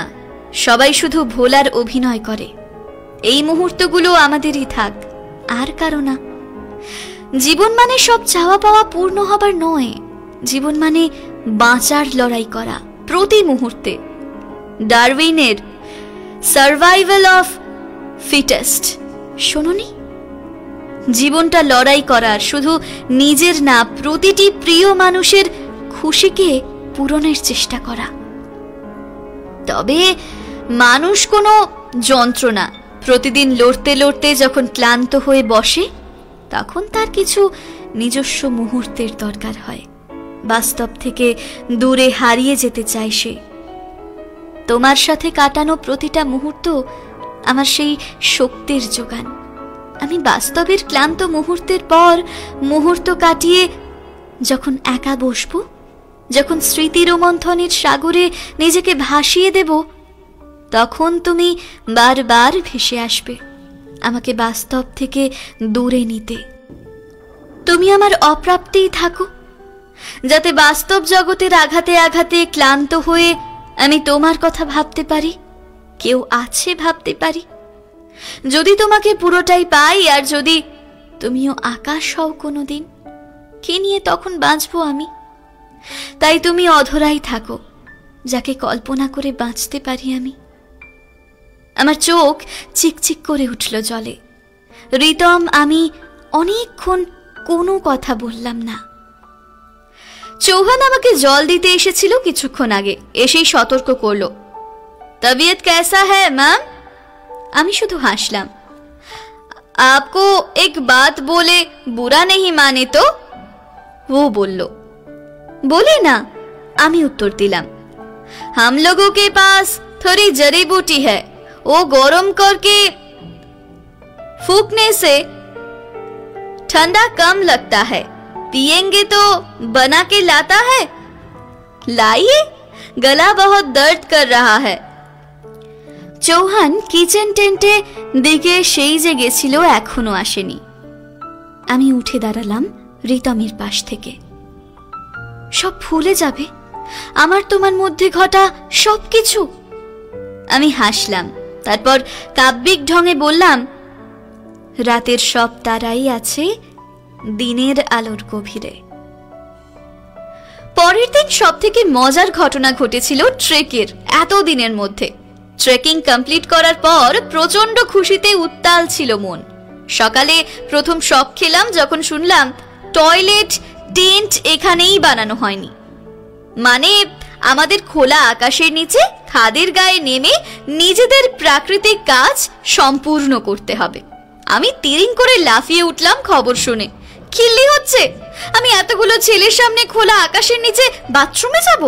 সবাই শুধু ভোলার অভিনয় করে। এই মুহূর্তগুলো আমাদেরই থাক, আর কারো না। জীবন মানে সব চাওয়া পাওয়া পূর্ণ হবার নয়। জীবন মানে বাঁচার লড়াই করা প্রতি মুহূর্তে। ডারউইনের সার্ভাইভাল অফ ফিটেস্ট শোনোনি? জীবনটা লড়াই করার, শুধু নিজের না, প্রতিটি প্রিয় মানুষের খুশিকে পূরণের চেষ্টা করা। তবে মানুষ কোনো যন্ত্র না। প্রতিদিন লড়তে লড়তে যখন ক্লান্ত হয়ে বসে, তখন তার কিছু নিজস্ব মুহূর্তের দরকার হয়, বাস্তব থেকে দূরে হারিয়ে যেতে চায় সে। তোমার সাথে কাটানো প্রতিটা মুহূর্ত আমার সেই শক্তির যোগান। আমি বাস্তবের ক্লান্ত মুহূর্তের পর মুহূর্ত কাটিয়ে যখন একা বসবো, যখন স্মৃতি রোমন্থনের সাগরে নিজেকে ভাসিয়ে দেব, তখন তুমি বারবার ভেসে আসবে আমাকে বাস্তব থেকে দূরে নিতে। তুমি আমার অপ্রাপ্তেই থাকো, যাতে বাস্তব জগতের আঘাতে আঘাতে ক্লান্ত হয়ে আমি তোমার কথা ভাবতে পারি, কেউ আছে ভাবতে পারি। যদি তোমাকে পুরোটাই পাই, আর যদি তুমিও আকাশ হও কোনোদিন, কে নিয়ে তখন বাঁচবো আমি? তাই তুমি অধরাই থাকো, যাকে কল্পনা করে বাঁচতে পারি আমি। আমার চোখ চিকচিক করে উঠল জলে। রিতম, আমি অনেকক্ষণ কোনো কথা বললাম না। চৌহান আমাকে জল দিতে এসেছিল কিছুক্ষণ আগে, এসেই সতর্ক করলো, তবিয়ত कैसा है मैम? আমি শুধু হাসলাম। आपको एक बात बोले बुरा नहीं माने तो? वो बोललो। बोले ना, আমি উত্তর দিলাম। हम लोगों के पास थोड़ी जड़ी बूटी है, वो गरम करके फूकने से ठंडा कम लगता है, पिएंगे तो बना के लाता है, लाइए, गला बहुत दर्द कर रहा है। চৌহান কিচেন টেন্টে দিকে সেই যে গেছিল এখনো আসেনি। আমি উঠে দাঁড়ালাম রিতমের পাশ থেকে। সব ভুলে যাবে, আমার তোমার মধ্যে ঘটা সবকিছু। আমি হাসলাম, তারপর কাব্যিক ঢঙে বললাম, রাতের সব তারাই আছে দিনের আলোর গভীরে। পরের দিন সব থেকে মজার ঘটনা ঘটেছিল ট্রেকের এতদিনের মধ্যে। ট্রেকিং কমপ্লিট করার পর প্রচন্ড খুশিতে উত্তাল ছিল মন। সকালে প্রথম শক খেলাম যখন শুনলাম টয়লেট টেন্ট এখানেই বানানো হয়নি, মানে আমাদের খোলা আকাশের নিচে খাদের গায়ে নেমে নিজেদের প্রাকৃতিক কাজ সম্পূর্ণ করতে হবে। আমি তিরিং করে লাফিয়ে উঠলাম খবর শুনে। খিল্লি হচ্ছে, আমি এতগুলো ছেলের সামনে খোলা আকাশের নিচে বাথরুমে যাব?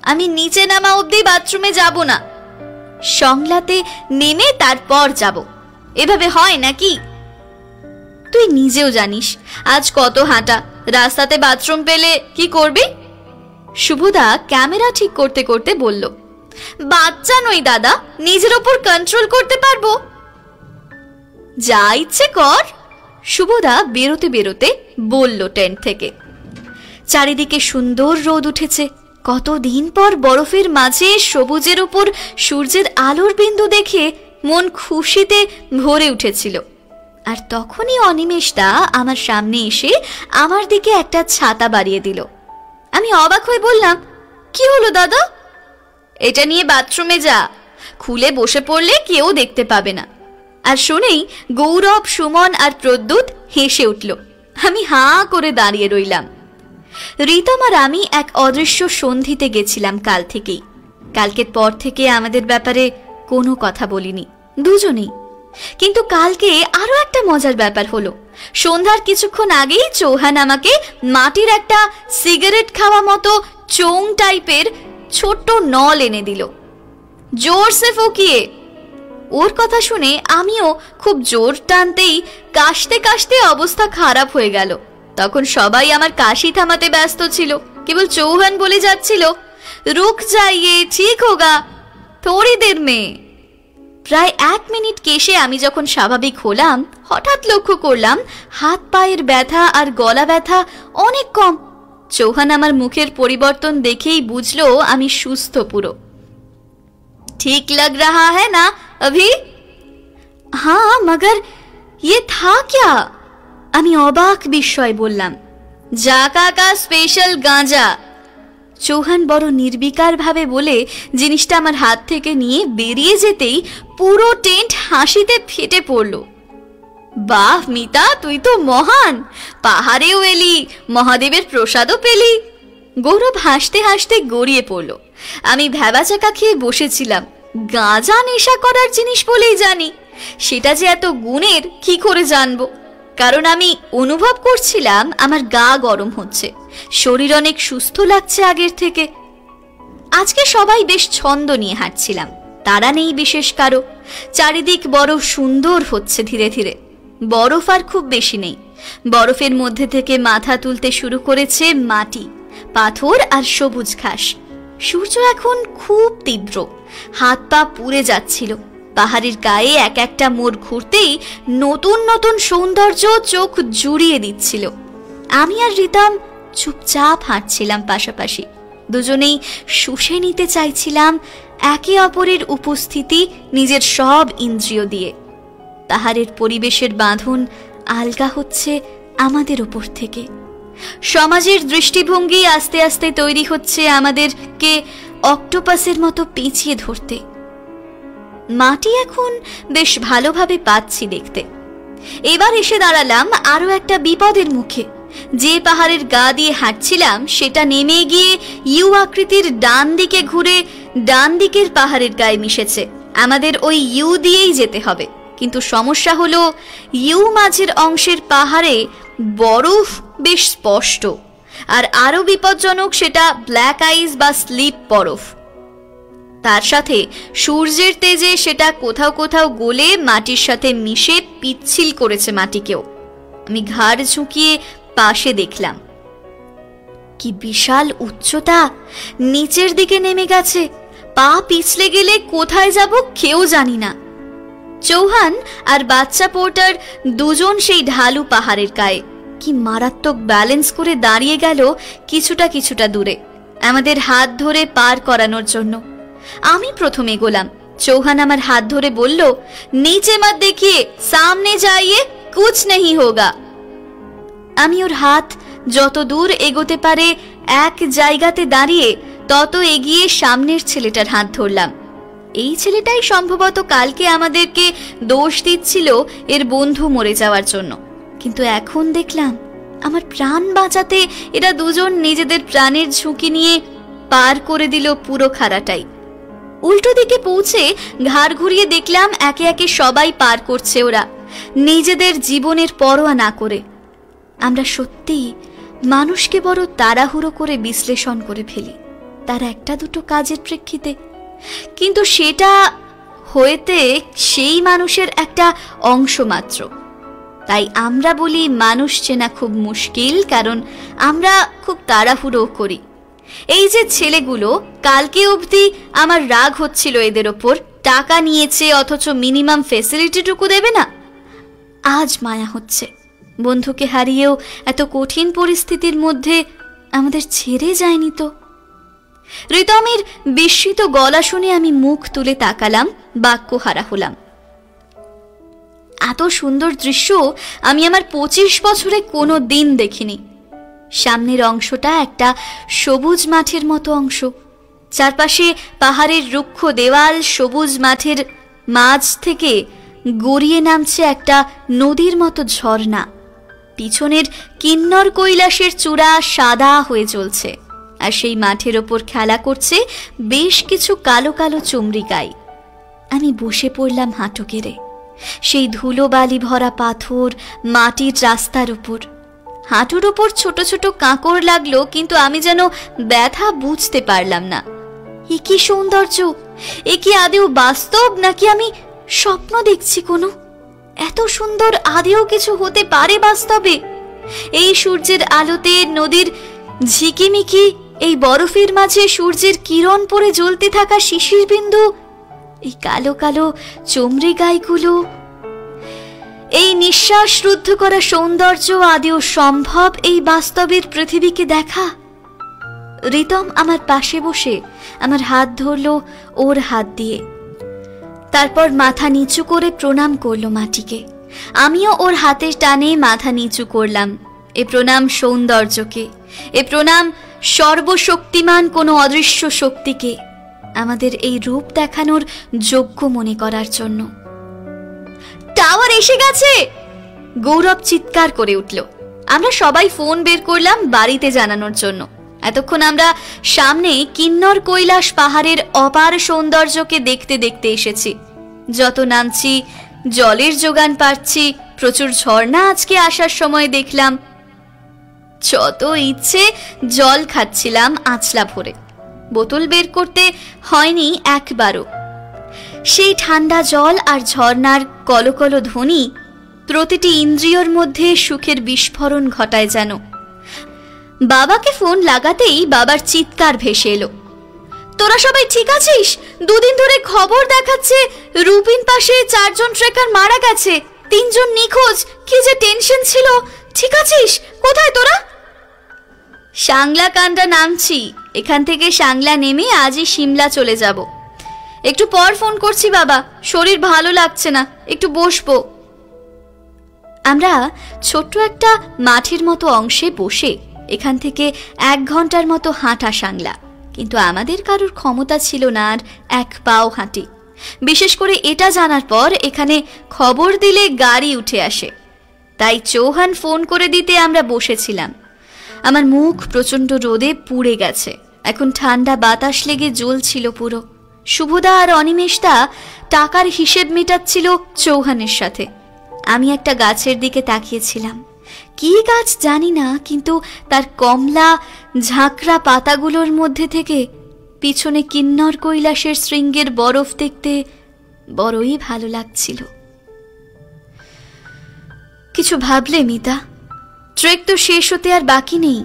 আমি নিচে নামা অবধি বাথরুমে যাব না, সংলাতে নেমে তারপর যাব। এভাবে হয় নাকি? তুই নিজেও জানিস আজ কত হাঁটা, রাস্তাতে বাথরুম পেলে কি করবি? শুভদা ক্যামেরা ঠিক করতে করতে বলল, বাচ্চা নই দাদা, নিজের ওপর কন্ট্রোল করতে পারবো। যা ইচ্ছে কর, শুভদা বেরোতে বেরোতে বলল টেন্ট থেকে। চারিদিকে সুন্দর রোদ উঠেছে। কতদিন পর বরফের মাঝে সবুজের উপর সূর্যের আলোর বিন্দু দেখে মন খুশিতে ভরে উঠেছিল। আর তখনই অনিমেষদা আমার সামনে এসে আমার দিকে একটা ছাতা বাড়িয়ে দিল। আমি অবাক হয়ে বললাম, কি হলো দাদা? এটা নিয়ে বাথরুমে যা, খুলে বসে পড়লে কেউ দেখতে পাবে না। আর শুনেই গৌরব, সুমন আর প্রদ্যুৎ হেসে উঠল। আমি হাঁ করে দাঁড়িয়ে রইলাম। রিতম আর আমি এক অদৃশ্য সন্ধিতে গেছিলাম কাল থেকেই। কালকের পর থেকে আমাদের ব্যাপারে কোনো কথা বলিনি দুজনেই। কিন্তু কালকে আরো একটা মজার ব্যাপার হলো। সন্ধ্যার কিছুক্ষণ আগেই চৌহান আমাকে মাটির একটা সিগারেট খাওয়া মতো চোং টাইপের ছোট্ট নল এনে দিল, জোরসে ফুকিয়ে। ওর কথা শুনে আমিও খুব জোর টানতেই কাশতে কাশতে অবস্থা খারাপ হয়ে গেল। তখন সবাই আমার কাশি থামাতে ব্যস্ত ছিল। কেবল চৌহান বলে যাচ্ছিল, রুক যাইয়ে, ঠিক হোগা, থোড়ি দের মে। প্রায় 1 মিনিট কেশে আমি যখন স্বাভাবিক হলাম, হঠাৎ লক্ষ্য করলাম হাত পায়ের ব্যথা আর গলা ব্যথা অনেক কম। চৌহান আমার মুখের পরিবর্তন দেখেই বুঝলো আমি সুস্থ পুরো। ঠিক লাগ রাহা হ্যায় না अभी? हाँ, मगर ये था क्या? আমি অবাক বিস্ময় বললাম, জাকা কা স্পেশাল গাঁজা। চৌহান বড় নির্বিকার ভাবে বলে জিনিসটা আমার হাত থেকে নিয়ে বেরিয়ে যেতেই পুরো টেন্ট হাসিতে ফেটে পড়ল। বাহ মিতা, তুই তো মহান, পাহাড়েও এলি, মহাদেবের প্রসাদও পেলি। গৌরব হাসতে হাসতে গড়িয়ে পড়ল। আমি ভ্যাবাচাকা খেয়ে বসেছিলাম। গাঁজা নেশা করার জিনিস বলেই জানি, সেটা যে এত গুণের কি করে জানবো? কারণ আমি অনুভব করছিলাম আমার গা গরম হচ্ছে, শরীর অনেক সুস্থ লাগছে আগের থেকে। আজকে সবাই বেশ ছন্দ নিয়ে হাঁটছিলাম, তারা নেই বিশেষ কারো। চারিদিক বড় সুন্দর হচ্ছে ধীরে ধীরে। বরফ আর খুব বেশি নেই, বরফের মধ্যে থেকে মাথা তুলতে শুরু করেছে মাটি, পাথর আর সবুজ ঘাস। সূর্য এখন খুব তীব্র, হাত পা পুড়ে যাচ্ছিল। পাহাড়ের গায়ে এক একটা মোড় ঘুরতেই নতুন নতুন সৌন্দর্য চোখ জুড়িয়ে দিচ্ছিল। আমি আর রিতম চুপচাপ হাঁটছিলাম পাশাপাশি, দুজনেই শুষে নিতে চাইছিলাম একে অপরের উপস্থিতি নিজের সব ইন্দ্রিয় দিয়ে। পাহাড়ের পরিবেশের বাঁধন আলগা হচ্ছে আমাদের উপর থেকে। সমাজের দৃষ্টিভঙ্গি আস্তে আস্তে তৈরি হচ্ছে আমাদেরকে অক্টোপাসের মতো পেঁচিয়ে ধরতে। মাটি এখন বেশ ভালোভাবে পাচ্ছি দেখতে। এবার এসে দাঁড়ালাম আরো একটা বিপদের মুখে। যে পাহাড়ের গা দিয়ে হাঁটছিলাম সেটা নেমে গিয়ে ইউ আকৃতির ডান দিকে ঘুরে ডান দিকের পাহাড়ের গায়ে মিশেছে। আমাদের ওই ইউ দিয়েই যেতে হবে, কিন্তু সমস্যা হলো ইউ মাঝের অংশের পাহাড়ে বরফ বেশ স্পষ্ট, আর আরো বিপজ্জনক সেটা ব্ল্যাক আইস বা স্লিপ বরফ। তার সাথে সূর্যের তেজে সেটা কোথাও কোথাও গলে মাটির সাথে মিশে পিচ্ছিল করেছে মাটিকেও। আমি ঘাড় ঝুঁকিয়ে পাশে দেখলাম, কি বিশাল উচ্চতা, নিচের দিকে নেমে গেছে। পা পিছলে গেলে কোথায় যাব কেউ জানি না। চৌহান আর বাচ্চা পোর্টার দুজন সেই ঢালু পাহাড়ের গায়ে কি মারাত্মক ব্যালেন্স করে দাঁড়িয়ে গেল কিছুটা কিছুটা দূরে, আমাদের হাত ধরে পার করানোর জন্য। আমি প্রথমে এগোলাম। চৌহান আমার হাত ধরে বলল, নিচে মত দেখিয়ে, সামনে যাইয়ে, কুছ নেই হোগা। আমি ওর হাত যত দূর এগোতে পারে এক জায়গাতে দাঁড়িয়ে তত এগিয়ে সামনের ছেলেটার হাত ধরলাম। এই ছেলেটাই সম্ভবত কালকে আমাদেরকে দোষ দিচ্ছিল এর বন্ধু মরে যাওয়ার জন্য, কিন্তু এখন দেখলাম আমার প্রাণ বাঁচাতে এরা দুজন নিজেদের প্রাণের ঝুঁকি নিয়ে পার করে দিল পুরো খাড়াটাই। উল্টো দিকে পৌঁছে ঘাড় ঘুরিয়ে দেখলাম একে একে সবাই পার করছে ওরা, নিজেদের জীবনের পরোয়া না করে। আমরা সত্যিই মানুষকে বড় তাড়াহুড়ো করে বিশ্লেষণ করে ফেলি তার একটা দুটো কাজের প্রেক্ষিতে, কিন্তু সেটা হইতে সেই মানুষের একটা অংশ মাত্র। তাই আমরা বলি মানুষ চেনা খুব মুশকিল, কারণ আমরা খুব তাড়াহুড়ো করি। এই যে ছেলেগুলো, কালকে অবধি আমার রাগ হচ্ছিল এদের ওপর, টাকা নিয়েছে অথচ মিনিমাম ফেসিলিটিটুকু দেবে না। আজ মায়া হচ্ছে বন্ধুকে হারিয়েও এত কঠিন পরিস্থিতির মধ্যে আমাদের ছেড়ে যায়নি তো। রিতমের বিস্মিত গলা শুনে আমি মুখ তুলে তাকালাম, বাক্যহারা হলাম। এত সুন্দর দৃশ্য আমি আমার 25 বছরে কোনো দিন দেখিনি। সামনের অংশটা একটা সবুজ মাঠের মতো অংশ, চারপাশে পাহাড়ের রুক্ষ দেওয়াল, সবুজ মাঠের মাঝ থেকে গড়িয়ে নামছে একটা নদীর মতো ঝর্ণা। পিছনের কিন্নর কৈলাসের চূড়া সাদা হয়ে চলছে, আর সেই মাঠের ওপর খেলা করছে বেশ কিছু কালো কালো চমড়ি গাই। আমি বসে পড়লাম হাঁটু গেড়ে সেই ধুলো বালি ভরা পাথর মাটির রাস্তার উপর। হাঁটুর ওপর ছোট ছোট কাঁকড় লাগলো, কিন্তু আমি যেন ব্যথা বুঝতে পারলাম না। এ কি সৌন্দর্য! এ কি আদেও বাস্তব, নাকি আমি স্বপ্ন দেখছি কোনো? এত সুন্দর আদেও কিছু হতে পারে বাস্তবে? এই সূর্যের আলোতে নদীর ঝিকিমিকি, এই বরফের মাঝে সূর্যের কিরণ পড়ে জ্বলতে থাকা শিশির বিন্দু, এই কালো কালো চমড়ি গাইগুলো, এই নিঃশ্বাস রুদ্ধ করা সৌন্দর্য আদেও সম্ভব এই বাস্তবের পৃথিবীকে দেখা? রিতম আমার পাশে বসে আমার হাত ধরলো ওর হাত দিয়ে, তারপর মাথা নিচু করে প্রণাম করলো মাটিকে। আমিও ওর হাতের টানে মাথা নিচু করলাম। এ প্রণাম সৌন্দর্যকে, এ প্রণাম সর্বশক্তিমান কোনো অদৃশ্য শক্তিকে আমাদের এই রূপ দেখানোর যোগ্য মনে করার জন্য। টাওয়ার এসে গেছে! গৌরব চিৎকার করে উঠল। আমরা সবাই ফোন বের করলাম বাড়িতে জানানোর জন্য। এতক্ষণ আমরা সামনে কিন্নর কৈলাস পাহাড়ের অপার সৌন্দর্যকে দেখতে দেখতে এসেছি। যত নামছি জলের যোগান পাচ্ছি, প্রচুর ঝর্ণা আজকে আসার সময় দেখলাম। যত ইচ্ছে জল খাচ্ছিলাম আঁচলা ভরে, বোতল বের করতে হয়নি একবারও। সেই ঠান্ডা জল আর ঝর্ণার কলকল ধ্বনি প্রতিটি ইন্দ্রিয়র মধ্যে সুখের বিস্ফোরণ ঘটায় যেন। বাবাকে ফোন লাগাতেই বাবার চিৎকার ভেসে এলো, তোরা সবাই ঠিক আছিস? দুদিন ধরে খবর দেখাচ্ছে রুবিন পাশে 4 জন ট্রেকার মারা গেছে, 3 জন নিখোঁজ। কি যে টেনশন ছিল। ঠিক আছিস? কোথায় তোরা? সাংলা কান্ডা নামছি, এখান থেকে সাংলা নেমে আজই সিমলা চলে যাব। একটু পর ফোন করছি বাবা, শরীর ভালো লাগছে না, একটু বসবো। আমরা ছোট্ট একটা মাঠের মতো অংশে বসে এখান থেকে 1 ঘন্টার মতো হাঁটা সাংলা, কিন্তু আমাদের কারোর ক্ষমতা ছিল না আর 1 পাও হাঁটি। বিশেষ করে এটা জানার পর এখানে খবর দিলে গাড়ি উঠে আসে, তাই চৌহান ফোন করে দিতে আমরা বসেছিলাম। আমার মুখ প্রচণ্ড রোদে পুড়ে গেছে, এখন ঠান্ডা বাতাস লেগে জ্বলছিল পুরো। শুভদা আর অনিমেষদা টাকার হিসেব মেটাচ্ছিল চৌহানের সাথে। আমি একটা গাছের দিকে তাকিয়েছিলাম, কি গাছ জানি না, কিন্তু তার কমলা ঝাঁকড়া পাতাগুলোর মধ্যে থেকে পিছনে কিন্নর কৈলাসের শৃঙ্গের বরফ দেখতে বড়ই ভালো লাগছিল। কিছু ভাবলে মিতা? ট্রেক তো শেষ হতে আর বাকি নেই।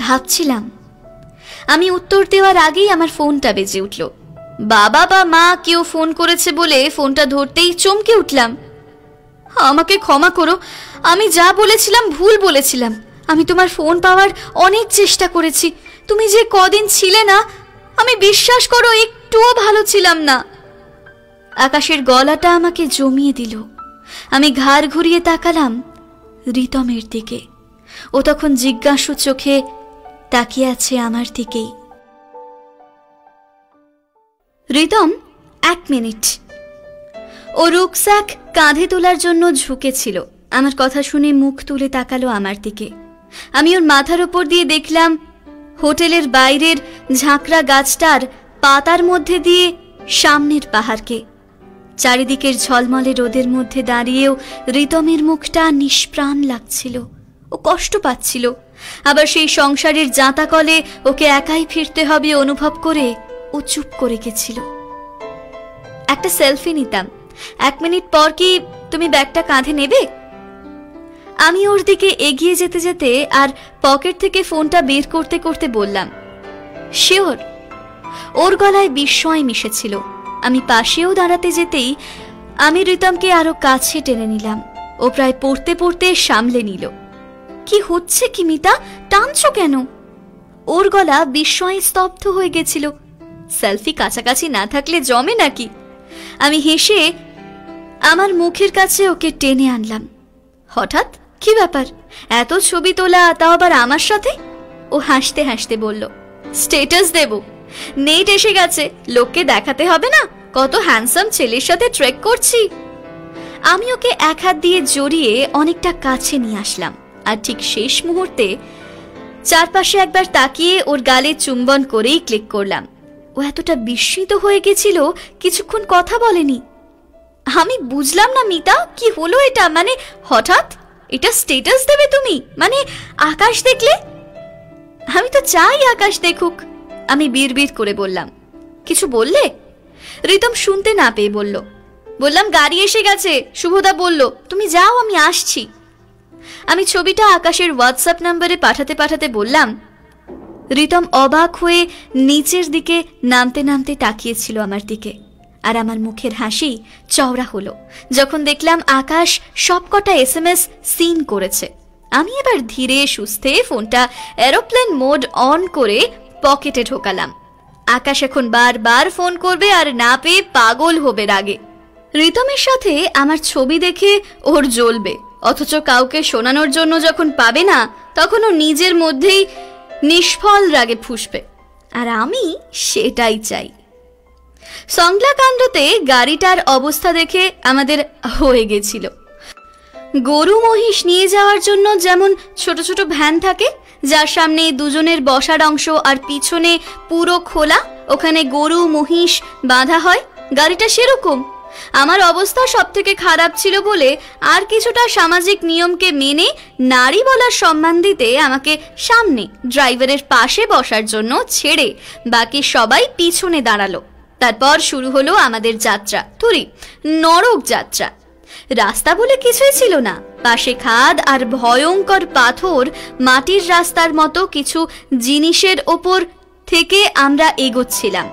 ভাবছিলাম। আমি উত্তর দেওয়ার আগেই আমার ফোনটা বেজে উঠল। বাবা বা মা কেউ ফোন করেছে বলে ফোনটা ধরতেই চমকে উঠলাম। আমাকে ক্ষমা করো, আমি যা বলেছিলাম ভুল বলেছিলাম। আমি তোমার ফোন পাওয়ার অনেক চেষ্টা করেছি। তুমি যে কদিন ছিলে না, আমি বিশ্বাস করো একটুও ভালো ছিলাম না। আকাশের গলাটা আমাকে জমিয়ে দিল। আমি ঘাড় ঘুরিয়ে তাকালাম রিতমের দিকে। ও তখন জিজ্ঞাসু চোখে তাকিয়ে আছে আমার দিকেই। রিতম, 1 মিনিট। ও রুকস্যাক কাঁধে তোলার জন্য ঝুঁকেছিল। আমার কথা শুনে মুখ তুলে তাকালো আমার দিকে। আমি ওর মাথার ওপর দিয়ে দেখলাম হোটেলের বাইরের ঝাঁকড়া গাছটার পাতার মধ্যে দিয়ে সামনের পাহাড়কে। চারিদিকের ঝলমলে রোদের মধ্যে দাঁড়িয়েও রিতমের মুখটা নিষ্প্রাণ লাগছিল। ও কষ্ট পাচ্ছিল, আবার সেই সংসারের জাঁতাকলে ওকে একাই ফিরতে হবে অনুভব করে ও চুপ করে গেছিল। একটা সেলফি নিতাম, 1 মিনিট পর কি তুমি ব্যাগটা কাঁধে নেবে? আমি ওর দিকে এগিয়ে যেতে যেতে আর পকেট থেকে ফোনটা বের করতে করতে বললাম, শিওর। ওর গলায় বিস্ময় মিশেছিল। আমি পাশেও দাঁড়াতে যেতেই আমি রিতমকে আরো কাছে টেনে নিলাম। ও প্রায় পড়তে পড়তে সামলে নিল। কি হচ্ছে কি মিতা, টানছো কেন? ওর গলা বিস্ময়ে স্তব্ধ হয়ে গেছিল। সেলফি কাছাকাছি না থাকলে জমে নাকি? আমি হেসে আমার মুখের কাছে ওকে টেনে আনলাম। হঠাৎ কি ব্যাপার, এত ছবি তোলা, তাও আবার আমার সাথে? ও হাসতে হাসতে বলল, স্ট্যাটাস দেব। নেট এসে গেছে, লোককে দেখাতে হবে না কত হ্যান্ডসাম ছেলের সাথে ট্রেক করছি। আমি ওকে 1 হাত দিয়ে জড়িয়ে অনেকটা কাছে নিয়ে আসলাম আর ঠিক শেষ মুহূর্তে চারপাশে একবার তাকিয়ে ওর গালে চুম্বন করেই ক্লিক করলাম। ও এতটা বিস্মিত হয়ে গেছিল কিছুক্ষণ কথা বলেনি। আমি বুঝলাম না মিতা, কি হলো এটা? মানে হঠাৎ এটা স্ট্যাটাস দেবে তুমি? মানে আকাশ দেখলে? আমি তো চাই আকাশ দেখুক, আমি বিড়বিড় করে বললাম। কিছু বললে? রিতম শুনতে না পেয়ে বললাম গাড়ি এসে গেছে, শুভদা বলল তুমি যাও, আমি আসছি। আমি ছবিটা আকাশের হোয়াটসঅ্যাপ নম্বরে পাঠাতে পাঠাতে বললাম। রিতম অবাক হয়ে নিচের দিকে নামতে নামতে তাকিয়েছিল আমার দিকে, আর আমার মুখের হাসি চওড়া হলো যখন দেখলাম আকাশ সবকটা SMS সিন করেছে। আমি এবার ধীরে সুস্থে ফোনটা এরোপ্লেন মোড অন করে পকেটে ঢোকালাম। আকাশ এখন বারবার ফোন করবে আর না পেয়ে পাগল হবে রাগে। রিতমের সাথে আমার ছবি দেখে ওর জ্বলবে, অথচ কাউকে শোনানোর জন্য যখন পাবে না তখন ও নিজের মধ্যেই নিষ্ফল রাগে ফুঁসবে, আর আমি সেটাই চাই। সংলাকাণ্ডতে গাড়িটার অবস্থা দেখে আমাদের হয়ে গেছিল। গরু মহিষ নিয়ে যাওয়ার জন্য যেমন ছোট ছোট ভ্যান থাকে, যার সামনে দুজনের বসার অংশ আর পিছনে পুরো খোলা, ওখানে গরু মহিষ বাঁধা হয়, গাড়িটা সেরকম। আমার অবস্থা সবথেকে খারাপ ছিল বলে আর কিছুটা সামাজিক নিয়মকে মেনে নারী বলার সম্মান দিতে আমাকে সামনে ড্রাইভারের পাশে বসার জন্য ছেড়ে বাকি সবাই পিছনে দাঁড়ালো। তারপর শুরু হলো আমাদের যাত্রা, নরক যাত্রা। রাস্তা বলে কিছুই ছিল না, পাশে খাদ আর ভয়ঙ্কর পাথর, মাটির রাস্তার মতো কিছু জিনিসের ওপর থেকে আমরা এগোচ্ছিলাম।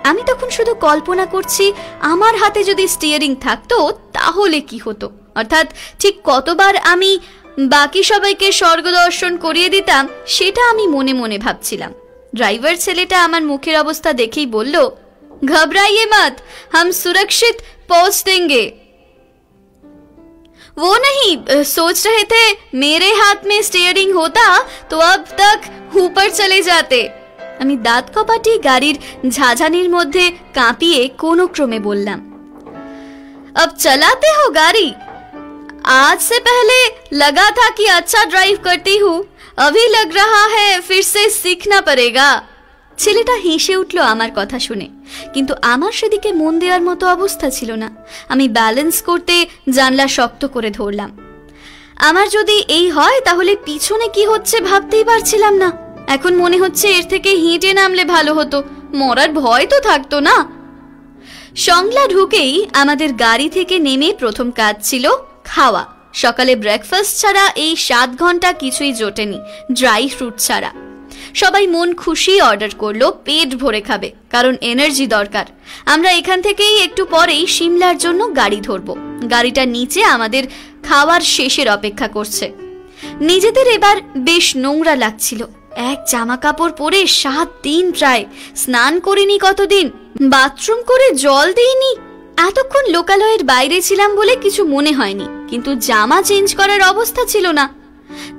আমি তখন শুধু কল্পনা করছি আমার হাতে যদি স্টিয়ারিং থাকতো তাহলে কি হতো, অর্থাৎ ঠিক কতবার আমি বাকি সবাইকে স্বর্গ দর্শন করিয়ে দিতাম সেটা আমি মনে মনে ভাবছিলাম। ড্রাইভার ছেলেটা আমার মুখের অবস্থা দেখেই বলল, ঘবরাইয়ে মত, हम सुरक्षित पहुंच देंगे। वो नहीं सोच रहे थे मेरे हाथ में स्टीयरिंग होता तो अब तक ऊपर चले जाते। আমি দাঁত কপাটি গাড়ির ঝাঁঝানির মধ্যে কাঁপিয়ে কোনো ক্রমে বললাম, अब चलाते हो गाड़ी? आज से पहले लगा था कि अच्छा ड्राइव करती हूँ, अभी लग रहा है फिर से सीखना पड़ेगा। ছেলেটা হেসে উঠল আমার কথা শুনে, কিন্তু আমার সেদিকে মন দেওয়ার মতো অবস্থা ছিল না। আমি ব্যালেন্স করতে জানলা শক্ত করে ধরলাম। আমার যদি এই হয় তাহলে পিছনে কি হচ্ছে ভাবতেই পারছিলাম না। এখন মনে হচ্ছে এর থেকে হেঁটে নামলে ভালো হতো, মরার ভয় তো থাকতো না। সংলা ঢুকেই আমাদের গাড়ি থেকে নেমে প্রথম কাজ ছিল খাওয়া। সকালে ব্রেকফাস্ট ছাড়া এই 7 ঘন্টা কিছুই জোটেনি, ড্রাই ফ্রুট ছাড়া। সবাই মন খুশি অর্ডার করলো, পেট ভরে খাবে, কারণ এনার্জি দরকার। আমরা এখান থেকেই একটু পরেই সিমলার জন্য গাড়ি ধরবো। গাড়িটা নিচে আমাদের খাওয়ার শেষের অপেক্ষা করছে। নিজেদের এবার বেশ নোংরা লাগছিল। এক জামা কাপড় পরে 7 দিন প্রায়, স্নান করিনি কতদিন, বাথরুম করে জল দিইনি। এতক্ষণ লোকালয়ের বাইরে ছিলাম বলে কিছু মনে হয়নি, কিন্তু জামা চেঞ্জ করার অবস্থা ছিল না।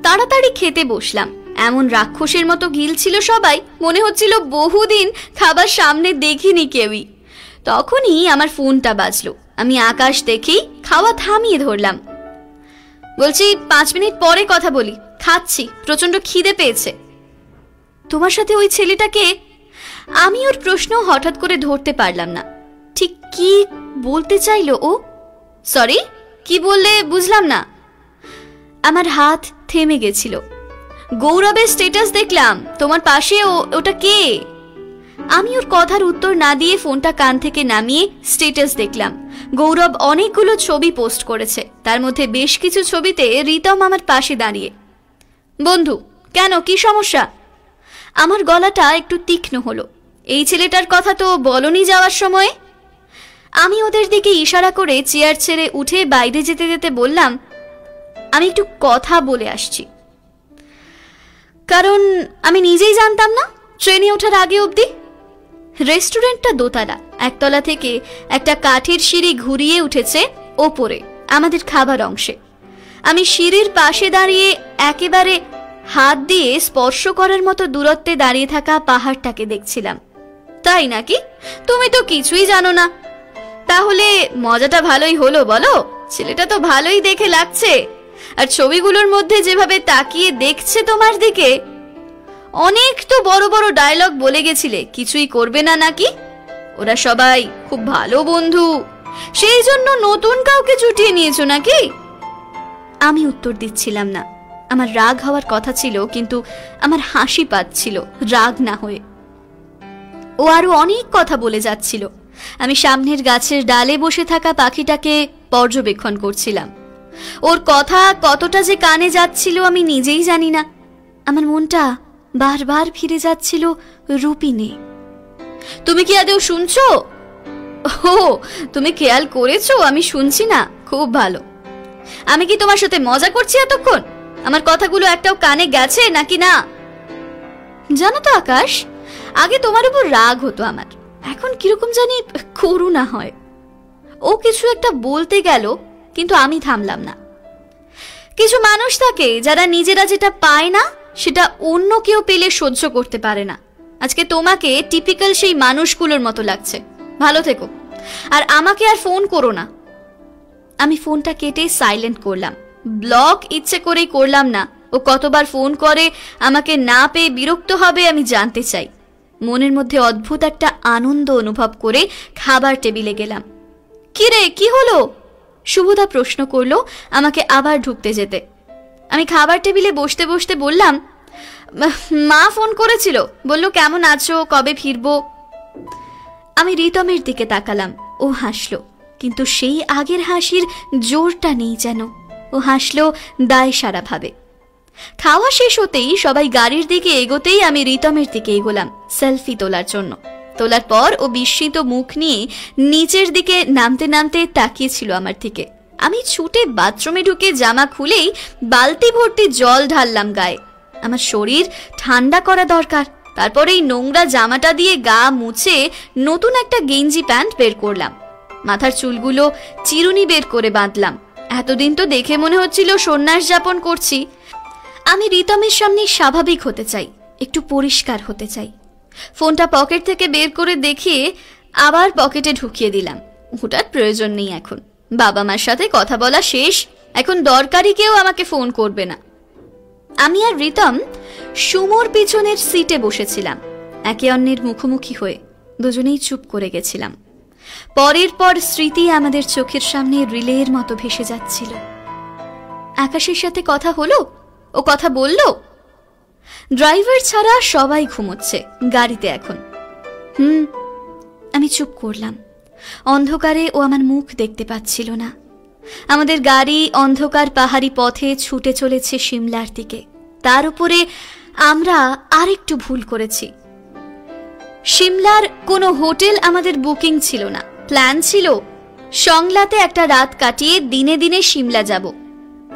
তাড়াতাড়ি খেতে বসলাম। এমন রাক্ষসের মতো গিলছিল সবাই, মনে হচ্ছিল বহুদিন খাবার সামনে দেখিনি কেউই। তখনই আমার ফোনটা বাজলো। আমি আকাশ দেখেই খাওয়া থামিয়ে ধরলাম। বলছি 5 মিনিট পরে কথা বলি, খাচ্ছি, প্রচন্ড খিদে পেয়েছে। তোমার সাথে ওই ছেলেটাকে? আমি ওর প্রশ্ন হঠাৎ করে ধরতে পারলাম না। ঠিক কি বলতে চাইলো ও? সরি, কি বললে বুঝলাম না। আমার হাত থেমে গেছিল। গৌরবের স্ট্যাটাস দেখলাম, তোমার পাশে ওটা কে? আমি ওর কথার উত্তর না দিয়ে ফোনটা কান থেকে নামিয়ে স্ট্যাটাস দেখলাম। গৌরব অনেকগুলো ছবি পোস্ট করেছে, তার মধ্যে বেশ কিছু ছবিতে রিতম আমার পাশে দাঁড়িয়ে। বন্ধু, কেন, কি সমস্যা? আমার গলাটা একটু তীক্ষ্ণ হলো। এই ছেলেটার কথা তো বলনি যাওয়ার সময়। আমি ওদের দিকে ইশারা করে চেয়ার ছেড়ে উঠে বাইরে যেতে যেতে বললাম, আমি একটু কথা বলে আসছি। কারণ আমি নিজেই জানতাম না ট্রেনে ওঠার আগে অবধি। রেস্টুরেন্টটা দোতলা, একতলা থেকে একটা কাঠের সিঁড়ি ঘুরিয়ে উঠেছে ওপরে আমাদের খাবার অংশে। আমি সিঁড়ির পাশে দাঁড়িয়ে একেবারে হাত দিয়ে স্পর্শ করার মতো দূরত্বে দাঁড়িয়ে থাকা পাহাড়টাকে দেখছিলাম। তাই নাকি? তুমি তো কিছুই জানো না। তাহলে মজাটা ভালোই হলো বলো। ছেলেটা তো ভালোই দেখে লাগছে, আর ছবিগুলোর মধ্যে যেভাবে তাকিয়ে দেখছে তোমার দিকে। অনেক তো বড় বড় ডায়লগ বলে গেছিলে, কিছুই করবে না নাকি? ওরা সবাই খুব ভালো বন্ধু, সেই জন্য নতুন কাউকে জুটিয়ে নিয়েছো নাকি? আমি উত্তর দিচ্ছিলাম না। আমার রাগ হওয়ার কথা ছিল, কিন্তু আমার হাসি পাচ্ছিল রাগ না হয়ে। ও আরো অনেক কথা বলে যাচ্ছিল। আমি সামনের গাছের ডালে বসে থাকা পাখিটাকে পর্যবেক্ষণ করছিলাম। ওর কথা কতটা যে কানে যাচ্ছিল আমি নিজেই জানি না। আমার মনটা বারবার ফিরে যাচ্ছিল রূপিনে। তুমি কি আদৌ শুনছো? ও, তুমি খেয়াল করেছো আমি শুনছি না? খুব ভালো। আমি কি তোমার সাথে মজা করছি এতক্ষণ? আমার কথাগুলো একটাও কানে গেছে নাকি না? জানো তো আকাশ, আগে তোমার উপর রাগ হতো আমার, এখন কিরকম জানি করুণা হয়। ও কিছু একটা বলতে গেল, কিন্তু আমি থামলাম না। কিছু মানুষ থাকে যারা নিজেরা যেটা পায় না সেটা অন্য কেউ পেলে সহ্য করতে পারে না। আজকে তোমাকে টিপিক্যাল সেই মানুষগুলোর মতো লাগছে। ভালো থেকো, আর আমাকে আর ফোন করো না। আমি ফোনটা কেটে সাইলেন্ট করলাম। ব্লক ইচ্ছে করেই করলাম না। ও কতবার ফোন করে আমাকে না পেয়ে বিরক্ত হবে আমি জানতে চাই। মনের মধ্যে অদ্ভুত একটা আনন্দ অনুভব করে খাবার টেবিলে গেলাম। কি রে, কি হলো? শুভদা প্রশ্ন করলো আমাকে আবার ঢুকতে যেতে। আমি খাবার টেবিলে বসতে বসতে বললাম, মা ফোন করেছিল, বলল কেমন আছো, কবে ফিরবো। আমি রিতমের দিকে তাকালাম। ও হাসলো, কিন্তু সেই আগের হাসির জোরটা নেই যেন। ও হাসলো দায় সারা ভাবে। খাওয়া শেষ হতেই সবাই গাড়ির দিকে এগোতেই আমি রিতমের দিকে এগোলাম সেলফি তোলার জন্য। তোলার পর ও বিস্মিত মুখ নিয়ে নিচের দিকে নামতে নামতে তাকিয়েছিল আমার দিকে। আমি ছুটে বাথরুমে ঢুকে জামা খুলেই বালতি ভর্তি জল ঢাললাম গায়ে। আমার শরীর ঠান্ডা করা দরকার। তারপর এই নোংরা জামাটা দিয়ে গা মুছে নতুন একটা গেঞ্জি প্যান্ট বের করলাম। মাথার চুলগুলো চিরুনি বের করে বাঁধলাম। এতদিন তো দেখে মনে হচ্ছিল সন্ন্যাস যাপন করছি। আমি রিতমের সামনে স্বাভাবিক হতে চাই, একটু পরিষ্কার হতে চাই। ফোনটা পকেট থেকে বের করে দেখিয়ে আবার পকেটে ঢুকিয়ে দিলাম। ওটার প্রয়োজন নেই এখন। বাবা মার সাথে কথা বলা শেষ, এখন দরকারি কেউ আমাকে ফোন করবে না। আমি আর রিতম সুমোর পিছনের সিটে বসেছিলাম, একে অন্যের মুখোমুখি হয়ে দুজনেই চুপ করে গেছিলাম। পরের পর স্মৃতি আমাদের চোখের সামনে রিলের মতো ভেসে যাচ্ছিল। আকাশের সাথে কথা হলো, ও কথা বলল। ড্রাইভার ছাড়া সবাই ঘুমোচ্ছে গাড়িতে এখন। আমি চুপ করলাম। অন্ধকারে ও আমার মুখ দেখতে পাচ্ছিল না। আমাদের গাড়ি অন্ধকার পাহাড়ি পথে ছুটে চলেছে সিমলার দিকে। তার উপরে আমরা আরেকটু ভুল করেছি। সিমলার কোনো হোটেল আমাদের বুকিং ছিল না। প্ল্যান ছিল সংলাতে একটা রাত কাটিয়ে দিনে দিনে সিমলা যাব,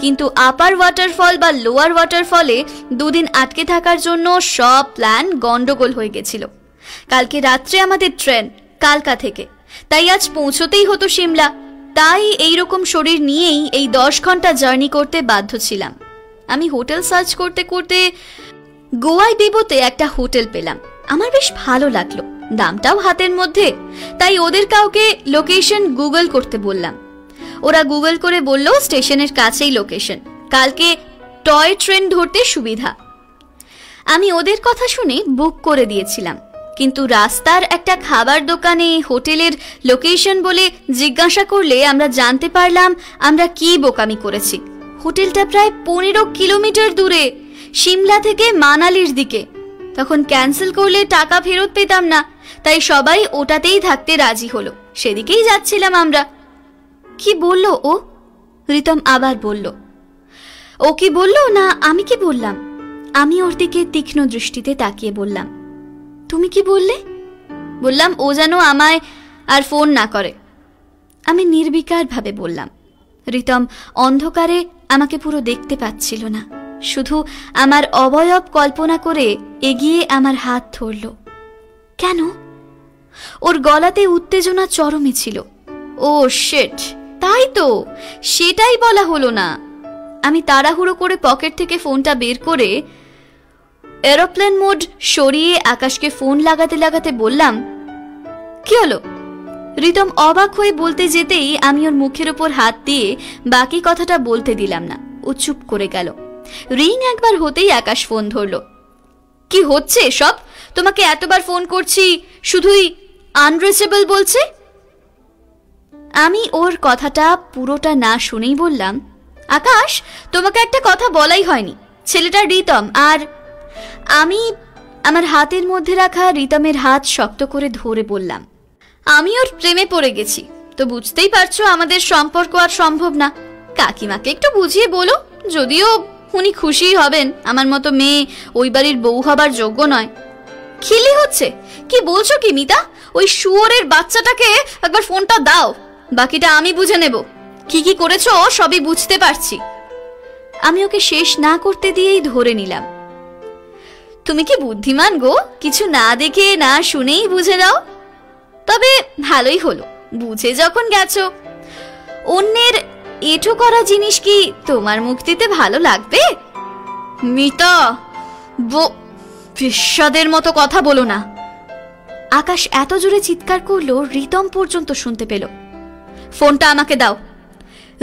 কিন্তু আপার ওয়াটারফল বা লোয়ার ওয়াটারফলে দুদিন আটকে থাকার জন্য সব প্ল্যান গন্ডগোল হয়ে গেছিল। কালকে রাত্রে আমাদের ট্রেন কালকা থেকে, তাই আজ পৌঁছতেই হতো সিমলা। তাই এইরকম শরীর নিয়েই এই 10 ঘন্টা জার্নি করতে বাধ্য ছিলাম। আমি হোটেল সার্চ করতে করতে গোয়ায় বিবোতে একটা হোটেল পেলাম। আমার বেশ ভালো লাগলো, দামটাও হাতের মধ্যে। তাই ওদের কাউকে লোকেশন গুগল করতে বললাম। ওরা গুগল করে বলল স্টেশনের কাছেই লোকেশন, কালকে টয় ট্রেন ধরতে সুবিধা। আমি ওদের কথা শুনে বুক করে দিয়েছিলাম, কিন্তু রাস্তার একটা খাবার দোকানে হোটেলের লোকেশন বলে জিজ্ঞাসা করলে আমরা জানতে পারলাম আমরা কি বোকামি করেছি। হোটেলটা প্রায় 15 কিলোমিটার দূরে, সিমলা থেকে মানালির দিকে। তখন ক্যান্সেল করলে টাকা ফেরত পেতাম না, তাই সবাই ওটাতেই থাকতে রাজি হলো। সেদিকেই যাচ্ছিলাম আমরা। কি বলল ও? রিতম আবার বলল। ও কি বলল না আমি কি বললাম? আমি ওর দিকে তীক্ষ্ণ দৃষ্টিতে তাকিয়ে বললাম, তুমি কি বললে? বললাম ও যেন আমায় আর ফোন না করে। আমি নির্বিকার ভাবে বললাম। রিতম অন্ধকারে আমাকে পুরো দেখতে পাচ্ছিল না, শুধু আমার অবয়ব কল্পনা করে এগিয়ে আমার হাত ধরল। কেন? ওর গলাতে উত্তেজনা চরমে ছিল। ও শিট, তাই তো, সেটাই বলা হলো না। আমি তাড়াহুড়ো করে পকেট থেকে ফোনটা বের করে এরোপ্লেন মোড সরিয়ে আকাশকে ফোন লাগাতে লাগাতে বললাম, কি হলো? রিতম অবাক হয়ে বলতে যেতেই আমি ওর মুখের উপর হাত দিয়ে বাকি কথাটা বলতে দিলাম না। ও চুপ করে গেল। রিং একবার হতেই আকাশ ফোন ধরল। কি হচ্ছে সব? তোমাকে এতবার ফোন করছি, শুধুই আনরিচেবল বলছে। আমি ওর কথাটা পুরোটা না শুনেই বললাম, আকাশ তোমাকে একটা কথা বলাই হয়নি, ছেলেটা রিতম। আর আমি আমার হাতের মধ্যে রাখা রিতমের হাত শক্ত করে ধরে বললাম, আমি ওর প্রেমে পড়ে গেছি। তো বুঝতেই পারছো আমাদের সম্পর্ক আর সম্ভব না। কাকিমাকে একটু বুঝিয়ে বলো, যদিও উনি খুশি হবেন। আমার মতো মেয়ে ওই বাড়ির বউ হবার যোগ্য নয়। খিলি হচ্ছে? কি বলছো কি মিতা? ওই শুয়োরের বাচ্চাটাকে একবার ফোনটা দাও, বাকিটা আমি বুঝে নেব। কি কি করেছো সবই বুঝতে পারছি। আমি ওকে শেষ না করতে দিয়েই ধরে নিলাম। তুমি কি বুদ্ধিমান গো, কিছু না দেখে না শুনেই বুঝে নাও। তবে ভালোই হলো, বুঝে যখন গেছো। অন্যের এঁটো করা জিনিস কি তোমার মুক্তিতে ভালো লাগবে? মিতা, বিস্বাদের মতো কথা বলো না। আকাশ এত জোরে চিৎকার করলো রিতম পর্যন্ত শুনতে পেল। ফোনটা আমাকে দাও।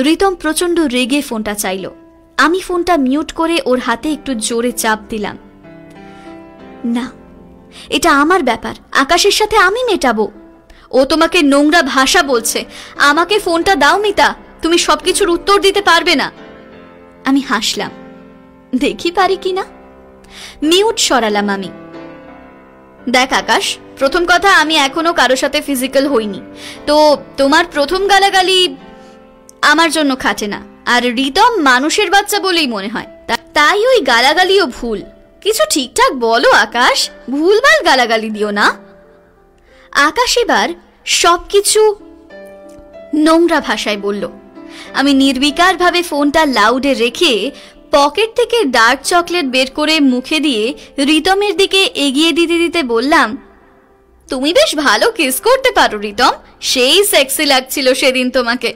রিতম প্রচন্ড রেগে ফোনটা চাইল। আমি ফোনটা মিউট করে ওর হাতে একটু জোরে চাপ দিলাম। না, এটা আমার ব্যাপার, আকাশের সাথে আমি মেটাবো। ও তোমাকে নোংরা ভাষা বলছে। আমাকে ফোনটা দাও মিতা, তুমি সবকিছুর উত্তর দিতে পারবে না। আমি হাসলাম, দেখি পারি কিনা। মিউট সরালাম আমি। দেখ আকাশ, প্রথম কথা, আমি এখনো কারো সাথে ফিজিক্যাল হইনি, তো তোমার প্রথম গালাগালি আমার জন্য খাটে না। আর রিতম মানুষের বাচ্চা বলেই মনে হয়, তাই ওই গালাগালিও ভুল। কিছু ঠিকঠাক বলো আকাশ, ভুলভাল গালাগালি দিও না। আকাশ এবার সবকিছু নোংরা ভাষায় বলল। আমি নির্বিকারভাবে ফোনটা লাউডে রেখে পকেট থেকে ডার্ক চকলেট বের করে মুখে দিয়ে রিতমের দিকে এগিয়ে দিতে দিতে বললাম, তুমি বেশ ভালো কিস করতে পারো রিতম, সেই সেক্সি লাগছিল সেদিন তোমাকে।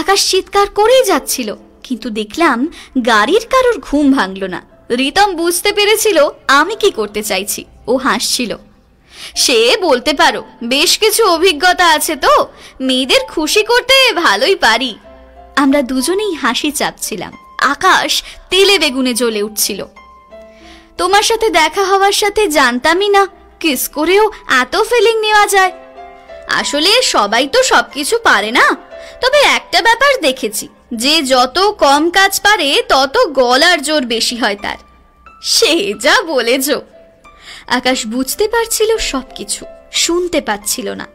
আকাশ চিৎকার করেই যাচ্ছিল, কিন্তু দেখলাম গাড়ির কারোর ঘুম ভাঙল না। রিতম বুঝতে পেরেছিল আমি কি করতে চাইছি। ও হাসছিল। সে বলতে পারো, বেশ কিছু অভিজ্ঞতা আছে তো, মেয়েদের খুশি করতে ভালোই পারি। আমরা দুজনেই হাসি চাপছিলাম। আকাশ তেলে বেগুনে জ্বলে উঠছিল। তোমার সাথে দেখা হওয়ার সাথে জানতামই না কিস করেও এত ফিলিং নেওয়া যায়। আসলে সবাই তো সবকিছু পারে না, তবে একটা ব্যাপার দেখেছি, যে যত কম কাজ পারে তত গলার জোর বেশি হয় তার। সে যা বলেছ। আকাশ বুঝতে পারছিল সবকিছু, শুনতে পাচ্ছিল না।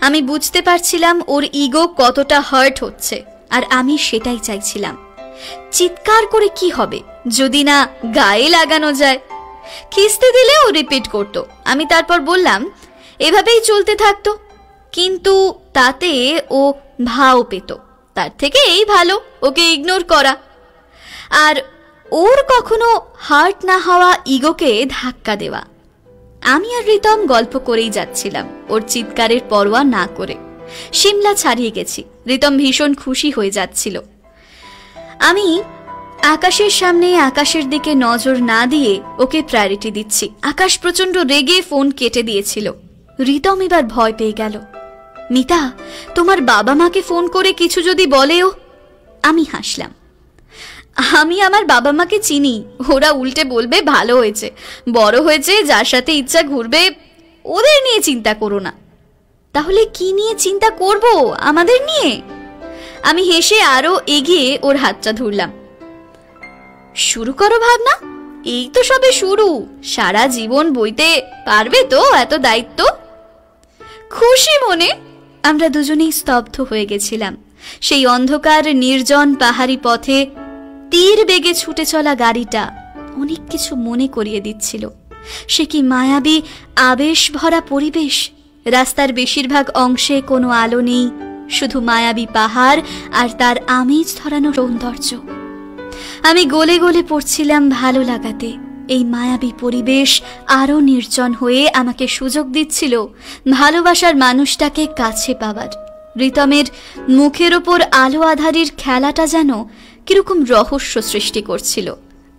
আমি বুঝতে পারছিলাম ওর ইগো কতটা হার্ট হচ্ছে, আর আমি সেটাই চাইছিলাম। চিৎকার করে কি হবে যদি না গায়ে লাগানো যায়। খিস্তে দিলে ও রিপিট করতো। আমি তারপর বললাম, এভাবেই চলতে থাকতো, কিন্তু তাতে ও ভাও পেত। তার থেকে এই ভালো ওকে ইগনোর করা, আর ওর কখনো হার্ট না হওয়া ইগোকে ধাক্কা দেওয়া। আমি আর রিতম গল্প করেই যাচ্ছিলাম, ওর চিৎকারের পরোয়া না করে। শিমলা ছাড়িয়ে গেছি। রিতম ভীষণ খুশি হয়ে যাচ্ছিল। আমি আকাশের সামনে আকাশের দিকে নজর না দিয়ে ওকে প্রায়োরিটি দিচ্ছি। আকাশ প্রচন্ড রেগে ফোন কেটে দিয়েছিল। রিতম এবার ভয় পেয়ে গেল। মিতা, তোমার বাবা মাকে ফোন করে কিছু যদি বলেও। আমি হাসলাম। আমি আমার বাবা মাকে চিনি, ওরা উল্টে বলবে ভালো হয়েছে, বড় হয়েছে, যার সাথে ইচ্ছা ঘুরবে, ওদের নিয়ে চিন্তা করো না। তাহলে কি নিয়ে চিন্তা করব? আমাদের নিয়ে। আমি হেসে আরো এগিয়ে ওর হাতটা ধরলাম। শুরু করো ভাবনা, এই তো সবে শুরু, সারা জীবন বইতে পারবে তো এত দায়িত্ব? খুশি মনে আমরা দুজনেই স্তব্ধ হয়ে গেছিলাম। সেই অন্ধকার নির্জন পাহাড়ি পথে তীর বেগে ছুটে চলা গাড়িটা অনেক কিছু মনে করিয়ে দিচ্ছিল। সে কি মায়াবী আবেশ ভরা পরিবেশ। রাস্তার বেশিরভাগ অংশে কোনো আলো নেই, শুধু মায়াবী পাহাড় আর তার আমেজ ধরানো সৌন্দর্য। আমি গলে গলে পড়ছিলাম ভালো লাগাতে। এই মায়াবী পরিবেশ আরো নির্জন হয়ে আমাকে সুযোগ দিচ্ছিল ভালোবাসার মানুষটাকে কাছে পাবার। রিতমের মুখের ওপর আলো আধারির খেলাটা যেন কিরকম রহস্য সৃষ্টি করছিল।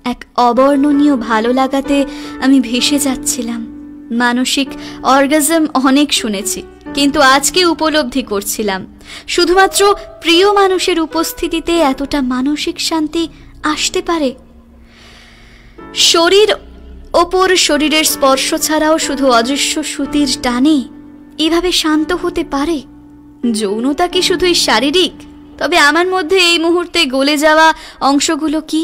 এক অবর্ণনীয় ভালো লাগাতে আমি ভেসে যাচ্ছিলাম। মানসিক অর্গাজম অনেক শুনেছি, কিন্তু আজকে উপলব্ধি করছিলাম শুধুমাত্র প্রিয় মানুষের উপস্থিতিতে এতটা মানসিক শান্তি আসতে পারে। শরীর ওপর শরীরের স্পর্শ ছাড়াও শুধু অদৃশ্য সুতির টানে এভাবে শান্ত হতে পারে। যৌনতা কি শুধুই শারীরিক? তবে আমার মধ্যে এই মুহূর্তে গলে যাওয়া অংশগুলো কি?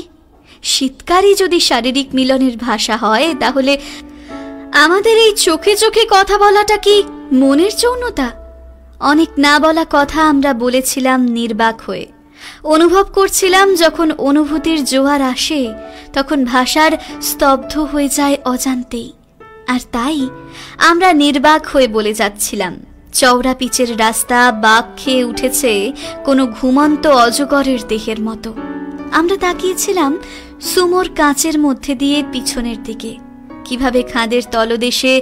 শীতকারই যদি শারীরিক মিলনের ভাষা হয়, তাহলে আমাদের এই চোখে চোখে কথা বলাটা কি মনের যৌনতা? অনেক না বলা কথা আমরা বলেছিলাম নির্বাক হয়ে। অনুভব করছিলাম যখন অনুভূতির জোয়ার আসে তখন ভাষার স্তব্ধ হয়ে যায় অজান্তেই। আর তাই আমরা নির্বাক হয়ে বলে যাচ্ছিলাম। চওড়া পিচের রাস্তা বাঁক খেয়ে উঠেছে কোনো ঘুমন্ত অজগরের দেহের মতো। আমরা তাকিয়েছিলাম সুমোর কাঁচের মধ্যে দিয়ে পিছনের দিকে, কিভাবে খাদের তলদেশে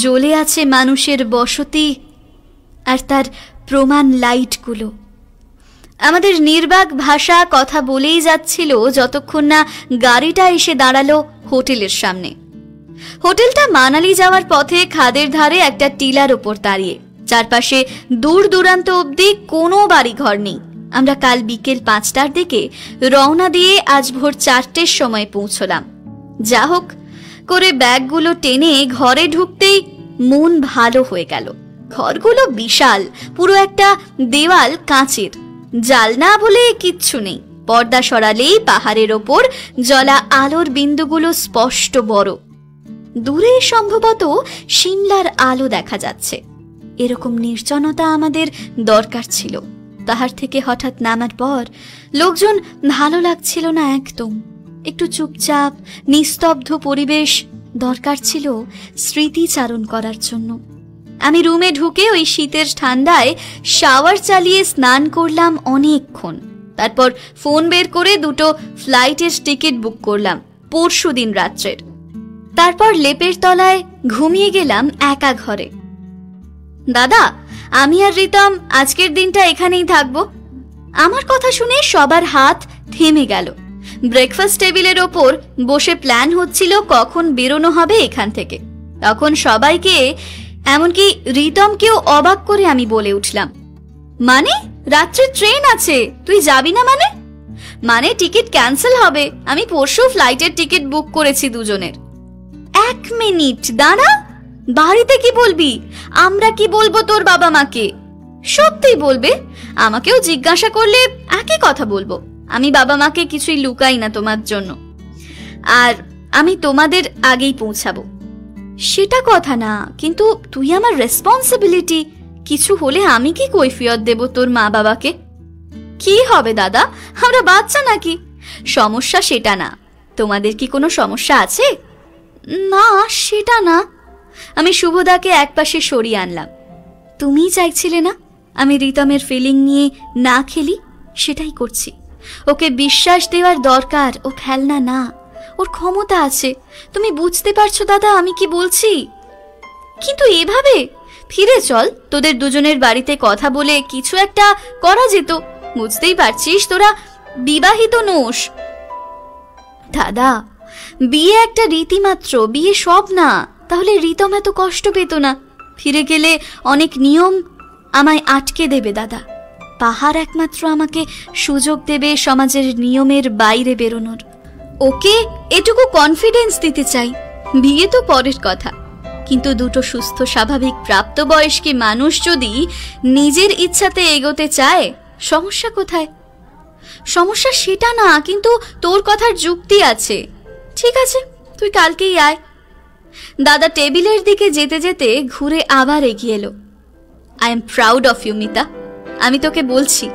জ্বলে আছে মানুষের বসতি আর তার প্রমাণ লাইটগুলো। আমাদের নির্বাক ভাষা কথা বলেই যাচ্ছিল যতক্ষণ না গাড়িটা এসে দাঁড়ালো হোটেলের সামনে। হোটেলটা মানালি যাওয়ার পথে খাদের ধারে একটা টিলার ওপর দাঁড়িয়ে। চারপাশে দূর দূরান্ত অবধি কোনো বাড়ি ঘর নেই। আমরা কাল বিকেল 5টার দিকে রওনা দিয়ে আজ ভোর 4টের সময় পৌঁছলাম। যা হোক করে ব্যাগগুলো টেনে ঘরে ঢুকতেই মন ভালো হয়ে গেল। ঘরগুলো বিশাল, পুরো একটা দেওয়াল কাঁচের, জালনা বলে কিচ্ছু নেই। পর্দা সরালেই পাহাড়ের ওপর জ্বলা আলোর বিন্দুগুলো স্পষ্ট বড়। দূরে সম্ভবত সিমলার আলো দেখা যাচ্ছে। এরকম নির্জনতা আমাদের দরকার ছিল। পাহাড় থেকে হঠাৎ নামার পর লোকজন ভালো লাগছিল না একদম। একটু চুপচাপ নিস্তব্ধ পরিবেশ দরকার ছিল স্মৃতিচারণ করার জন্য। আমি রুমে ঢুকে ওই শীতের ঠান্ডায় শাওয়ার চালিয়ে স্নান করলাম অনেকক্ষণ। তারপর ফোন বের করে 2টো ফ্লাইটের টিকিট বুক করলাম পরশুদিন রাত্রের। তারপর লেপের তলায় ঘুমিয়ে গেলাম একা ঘরে। দাদা, আমি আর রিতম আজকের দিনটা এখানেই থাকবো। আমার কথা শুনে সবার হাত থেমে গেল। ব্রেকফাস্ট টেবিলের ওপর বসে প্ল্যান হচ্ছিল কখন বেরোনো হবে এখান থেকে। তখন সবাইকে, এমনকি রিতমকেও অবাক করে আমি বলে উঠলাম, মানে রাত্রে ট্রেন আছে, তুই যাবি না? মানে টিকিট ক্যান্সেল হবে। আমি পরশু ফ্লাইটের টিকিট বুক করেছি দুজনের। 1 মিনিট দাঁড়া, বাড়িতে কি বলবি? আমরা কি বলবো তোর বাবা মাকে? সত্যি বলবে? আমাকেও জিজ্ঞাসা করলে একই কথা বলবো। আমি বাবা মাকে কিছুই লুকাই না তোমার জন্য, আর আমি তোমাদের আগেই পৌঁছাবো। সেটা কথা না, কিন্তু তুই আমার রেসপন্সিবিলিটি। কিছু হলে আমি কি কৈফিয়ত দেব তোর মা বাবাকে? কি হবে দাদা, আমরা বাচ্চা নাকি? সমস্যা সেটা না। তোমাদের কি কোনো সমস্যা আছে? না, সেটা না। আমি শুভদাকে একপাশে সরিয়ে আনলাম। তুমি চাইছিলে না আমি রিতমের ফিলিং নিয়ে না খেলি? সেটাই করছি। ওকে বিশ্বাস দেওয়ার দরকার, ও খেলনা না, ওর ক্ষমতা আছে। তুমি বুঝতে পারছো দাদা আমি কি বলছি? কিন্তু এভাবে ফিরে চল, তোদের দুজনের বাড়িতে কথা বলে কিছু একটা করা যেত। বুঝতেই পারছিস তোরা বিবাহিত নোস। দাদা, বিয়ে একটা রীতিমাত্র, বিয়ে সব না। তাহলে রিতম এত কষ্ট পেত না। ফিরে গেলে অনেক নিয়ম আমায় আটকে দেবে দাদা। পাহাড় একমাত্র আমাকে সুযোগ দেবে সমাজের নিয়মের বাইরে বেরোনোর। ওকে এটুকু কনফিডেন্স দিতে চাই। বিয়ে তো পরের কথা, কিন্তু 2টো সুস্থ স্বাভাবিক প্রাপ্তবয়স্ক মানুষ যদি নিজের ইচ্ছাতে এগোতে চায়, সমস্যা কোথায়? সমস্যা সেটা না, কিন্তু তোর কথার যুক্তি আছে। ঠিক আছে, তুই কালকেই আয়। দাদা টেবিলের দিকে যেতে যেতে ঘুরে আবার এগিয়ে এলো। I am proud of you Mita. আমি তোকে বলছি,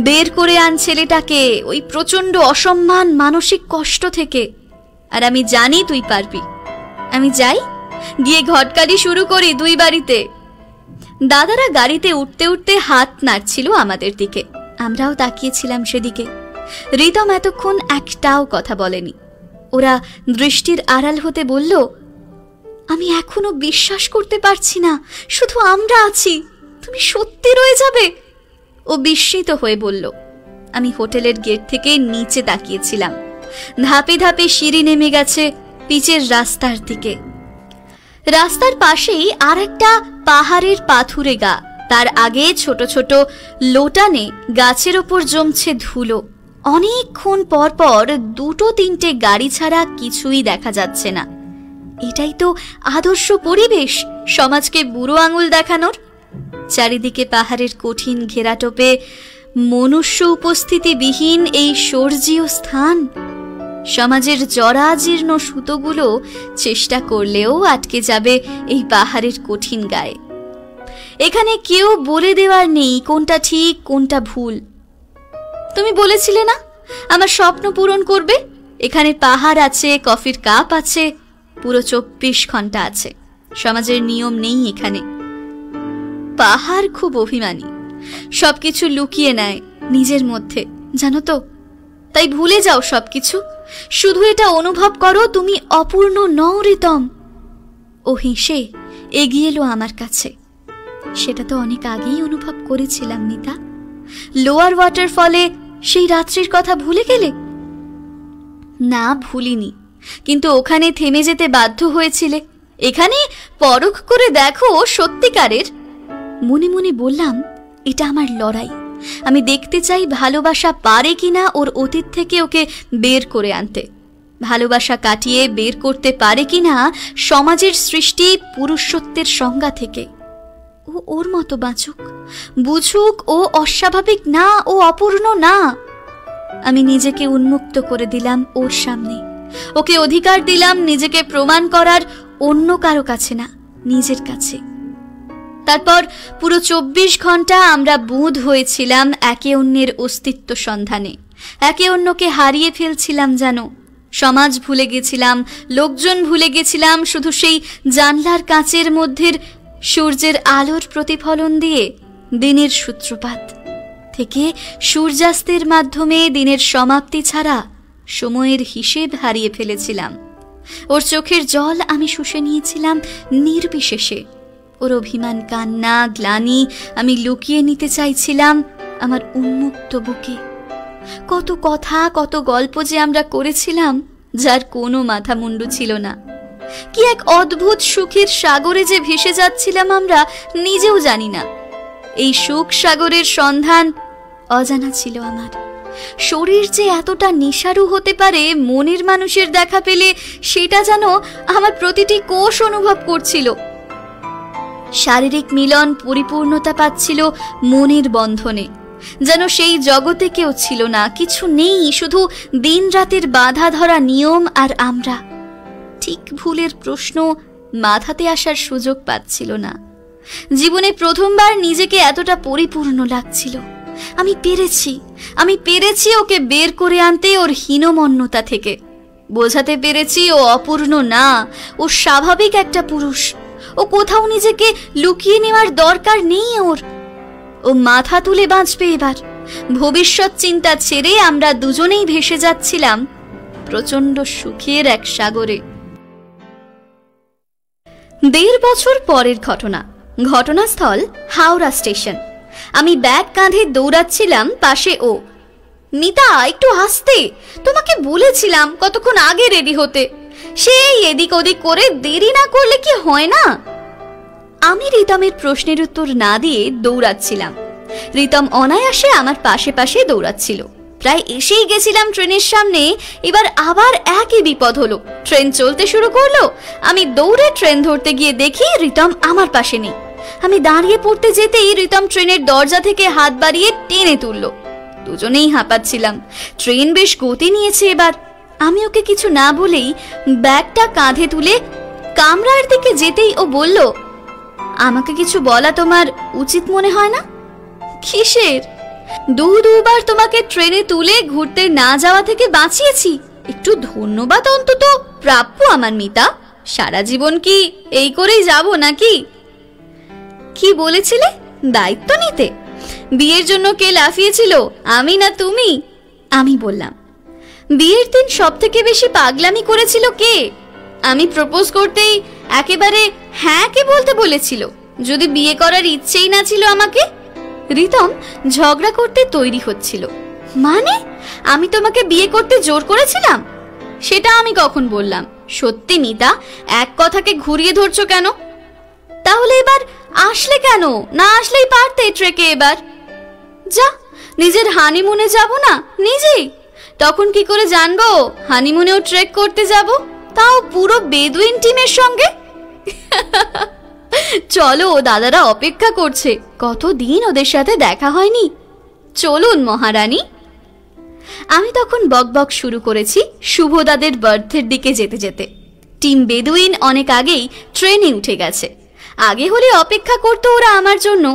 বের করে আন ছেলেটাকে ওই প্রচন্ড অসম্মান মানসিক কষ্ট থেকে। আর আমি জানি তুই পারবি। আমি যাই, গিয়ে ঘটকালি শুরু করি 2 বাড়িতে। দাদারা গাড়িতে উঠতে উঠতে হাত নাড়ছিল আমাদের দিকে। আমরাও তাকিয়েছিলাম সেদিকে। রিতম এতক্ষণ একটাও কথা বলেনি। ওরা দৃষ্টির আড়াল হতে বলল, আমি এখনো বিশ্বাস করতে পারছি না, শুধু আমরা আছি, তুমি সত্যি রয়ে যাবে? ও বিস্মিত হয়ে বলল। আমি হোটেলের গেট থেকে নিচে তাকিয়েছিলাম। ধাপে ধাপে সিঁড়ি নেমে গেছে পিচের রাস্তার দিকে। রাস্তার পাশেই আর একটা পাহাড়ের পাথুরে গা। তার আগে ছোট ছোট লোটানে গাছের ওপর জমছে ধুলো। অনেকক্ষণ পর পর 2-3টে গাড়ি ছাড়া কিছুই দেখা যাচ্ছে না। এটাই তো আদর্শ পরিবেশ সমাজকে বুড়ো আঙুল দেখানোর। চারিদিকে পাহাড়ের কঠিন ঘেরাটোপে মনুষ্য উপস্থিতিবিহীন এই স্বর্গীয় স্থান। সমাজের জরাজীর্ণ সুতোগুলো চেষ্টা করলেও আটকে যাবে এই পাহাড়ের কঠিন গায়ে। এখানে কেউ বলে দেওয়ার নেই কোনটা ঠিক কোনটা ভুল। তুমি বলেছিলে না আমার স্বপ্ন পূরণ করবে? এখানে পাহাড় আছে, কফির কাপ আছে, পুরো 24 ঘন্টা আছে। সমাজের নিয়ম নেই এখানে। পাহাড় খুব অভিমানী, সবকিছু লুকিয়ে নেয় নিজের মধ্যে, জানো তো। তাই ভুলে যাও সবকিছু, শুধু এটা অনুভব করো তুমি অপূর্ণ নও রিতম। ও হেসে এগিয়ে এলো আমার কাছে। সেটা তো অনেক আগেই অনুভব করেছিলাম মিতা। লোয়ার ওয়াটারফলে সেই রাত্রির কথা ভুলে গেলে? না, ভুলিনি, কিন্তু ওখানে থেমে যেতে বাধ্য হয়েছিলে। এখানে পরখ করে দেখো সত্যিকারের। মনে মনে বললাম, এটা আমার লড়াই। আমি দেখতে চাই ভালোবাসা পারে কিনা ওর অতীত থেকে ওকে বের করে আনতে। ভালোবাসা কাটিয়ে বের করতে পারে কিনা সমাজের সৃষ্টি পুরুষত্বের সংজ্ঞা থেকে। ও ওর মতো বাঁচুক, বুঝুক ও অস্বাভাবিক না, ও অপূর্ণ না। আমি নিজেকে উন্মুক্ত করে দিলাম ওর সামনে। ওকে অধিকার দিলাম নিজেকে প্রমাণ করার, অন্য কারো কাছে না, নিজের কাছে। তারপর পুরো 24 ঘন্টা আমরা বুঁদ হয়েছিলাম একে অন্যের অস্তিত্ব সন্ধানে। একে অন্যকে হারিয়ে ফেলছিলাম যেন। সমাজ ভুলে গেছিলাম, লোকজন ভুলে গেছিলাম, শুধু সেই জানলার কাঁচের মধ্যের সূর্যের আলোর প্রতিফলন দিয়ে দিনের সূত্রপাত থেকে সূর্যাস্তের মাধ্যমে দিনের সমাপ্তি ছাড়া সময়ের হিসেব হারিয়ে ফেলেছিলাম। ওর চোখের জল আমি শুষে নিয়েছিলাম নির্বিশেষে। ওর অভিমান, কান্না, গ্লানি আমি লুকিয়ে নিতে চাইছিলাম আমার উন্মুক্ত বুকে। কত কথা, কত গল্প যে আমরা করেছিলাম, যার কোনো মাথা মুন্ডু ছিল না। কি এক অদ্ভুত সুখের সাগরে যে ভেসে যাচ্ছিলাম আমরা, নিজেও জানি না। এই সুখ সাগরের সন্ধান অজানা ছিল আমার। শরীর যে এতটা নিশারু হতে পারে মনের মানুষের দেখা পেলে, সেটা যেন আমার প্রতিটি কোষ অনুভব করছিল। শারীরিক মিলন পরিপূর্ণতা পাচ্ছিল মনের বন্ধনে। যেন সেই জগতে কেউ ছিল না, কিছু নেই, শুধু দিন রাতের বাধা ধরা নিয়ম আর আমরা। ঠিক ভুলের প্রশ্ন মাথাতে আসার সুযোগ পাচ্ছিল না। জীবনে প্রথমবার নিজেকে এতটা পরিপূর্ণ লাগছিল। আমি পেরেছি ওকে বের করে আনতে ওর হীনমন্যতা থেকে। বোঝাতে পেরেছি ও অপূর্ণ না, ও স্বাভাবিক একটা পুরুষ। ও কোথাও নিজেকে লুকিয়ে নেওয়ার দরকার নেই ওর। ও মাথা তুলে বাঁচবে এবার। ভবিষ্যৎ চিন্তা ছেড়ে আমরা দুজনেই ভেসে যাচ্ছিলাম প্রচন্ড সুখের এক সাগরে। 1.5 বছর পরের ঘটনা। ঘটনাস্থল হাওড়া স্টেশন। আমি ব্যাগ কাঁধে দৌড়াচ্ছিলাম, পাশে ও। মিতা, একটু হাসতে, তোমাকে বলেছিলাম কতক্ষণ আগে রেডি হতে। সেই এদিক ওদিক করে দেরি না করলে কি হয় না? আমি রিতমের প্রশ্নের উত্তর না দিয়ে দৌড়াচ্ছিলাম। রিতম অনায়াসে আমার পাশে পাশে দৌড়াচ্ছিল। প্রায় এসেই গেছিলাম ট্রেনের সামনে। এবার আবার একই বিপদ হলো। ট্রেন চলতে শুরু করলো। আমি দৌড়ে ট্রেন ধরতে গিয়ে দেখি রিতম আমার পাশে নেই। আমি দাঁড়িয়ে পড়তে যেতেই রিতম ট্রেনের দরজা থেকে হাত বাড়িয়ে টেনে তুললো। দুজনেই হাঁপাচ্ছিলাম। ট্রেন বেশ গতি নিয়েছে এবার। আমি ওকে কিছু না বলেই ব্যাগটা কাঁধে তুলে কামরার দিকে যেতেই ও বলল, আমাকে কিছু বলা তোমার উচিত মনে হয় না? কিসের? দুবার তোমাকে ট্রেনে তুলে ঘুরতে না যাওয়া থেকে বাঁচিয়েছি, একটু ধন্যবাদ অন্তত প্রাপ্য আমার মিতা। সারা জীবন কি এই করেই যাব নাকি? কি বলেছিলে? দায়িত্ব নিতে? বিয়ের জন্য কে লাফিয়েছিল, আমি না তুমি? আমি বললাম। বিয়ের দিন সব থেকে বেশি পাগলামি করেছিল কে? আমি প্রপোজ করতেই একেবারে হ্যাঁ কে বলতে বলেছিল, যদি বিয়ে করার ইচ্ছেই না ছিল আমাকে। রিতম ঝগড়া করতে তৈরি হচ্ছিল। মানে আমি তোমাকে বিয়ে করতে জোর করেছিলাম? সেটা আমি কখন বললাম? সত্যি মিতা, এক কথাকে ঘুরিয়ে ধরছো কেন? তাহলে এবার আসলে কেন? না আসলেই পারতে ট্রেকে। এবার যা, নিজের হানিমুনে যাব না নিজেই? তখন কি করে জানবো হানিমুনেও ট্রেক করতে যাব, তাও পুরো বেদুইন টিমের সঙ্গে? চলো, দাদারা অপেক্ষা করছে, কতদিন ওদের সাথে দেখা হয়নি। চলুন মহারানী। আমি তখন বকবক শুরু করেছি শুভদাদের বার্থের দিকে যেতে যেতে। টিম বেদুইন অনেক আগেই ট্রেনে উঠে গেছে। আগে হলে অপেক্ষা করতো ওরা আমার জন্য,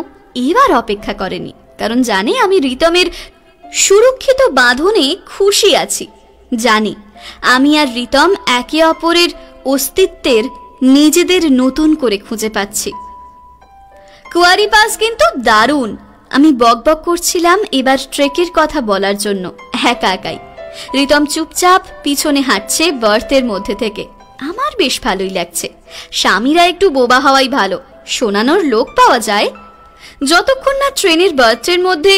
এবার অপেক্ষা করেনি, কারণ জানে আমি রিতমের সুরক্ষিত বাঁধনে খুশি আছি। জানি আমি আর রিতম একে অপরের অস্তিত্বের নিজেদের নতুন করে খুঁজে পাচ্ছি। কুয়ারি পাস কিন্তু দারুণ। আমি বকবক করছিলাম এবার ট্রেকের কথা বলার জন্য একা একাই। রিতম চুপচাপ পিছনে হাঁটছে বার্থের মধ্যে থেকে। আমার বেশ ভালোই লাগছে। স্বামীরা একটু বোবা হওয়াই ভালো, শোনানোর লোক পাওয়া যায়। যতক্ষণ না ট্রেনের বার্থের মধ্যে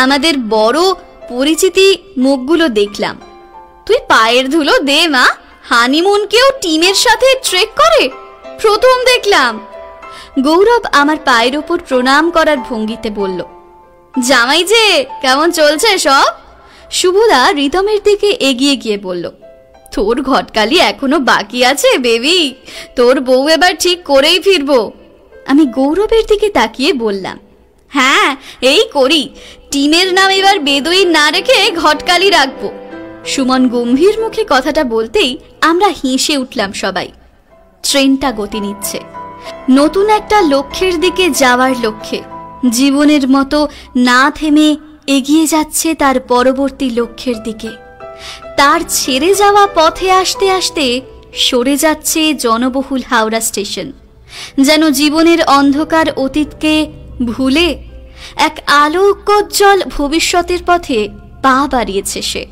আমাদের বড় পরিচিতি মুখগুলো দেখলাম। তুই পায়ের ধুলো দে মা, হানিমুন কেউ টিমের সাথে ট্রেক করে? প্রথম দেখলাম। গৌরব আমার পায়ের ওপর প্রণাম করার ভঙ্গিতে বলল, জামাই যে কেমন চলছে সব? শুভদা রিতমের দিকে এগিয়ে গিয়ে বলল, তোর ঘটকালি এখনো বাকি আছে বেবি, তোর বউ এবার ঠিক করেই ফিরবো। আমি গৌরবের দিকে তাকিয়ে বললাম, হ্যাঁ এই করি, টিমের নাম এবার বেদুইন না রেখে ঘটকালি রাখবো। সুমন গম্ভীর মুখে কথাটা বলতেই আমরা হেসে উঠলাম সবাই। ট্রেনটা গতি নিচ্ছে, নতুন একটা লক্ষ্যের দিকে যাওয়ার লক্ষ্যে জীবনের মতো না থেমে এগিয়ে যাচ্ছে তার পরবর্তী লক্ষ্যের দিকে। তার ছেড়ে যাওয়া পথে আসতে আসতে সরে যাচ্ছে জনবহুল হাওড়া স্টেশন, যেন জীবনের অন্ধকার অতীতকে ভুলে এক আলোকোজ্জ্বল ভবিষ্যতের পথে পা বাড়িয়েছে সে।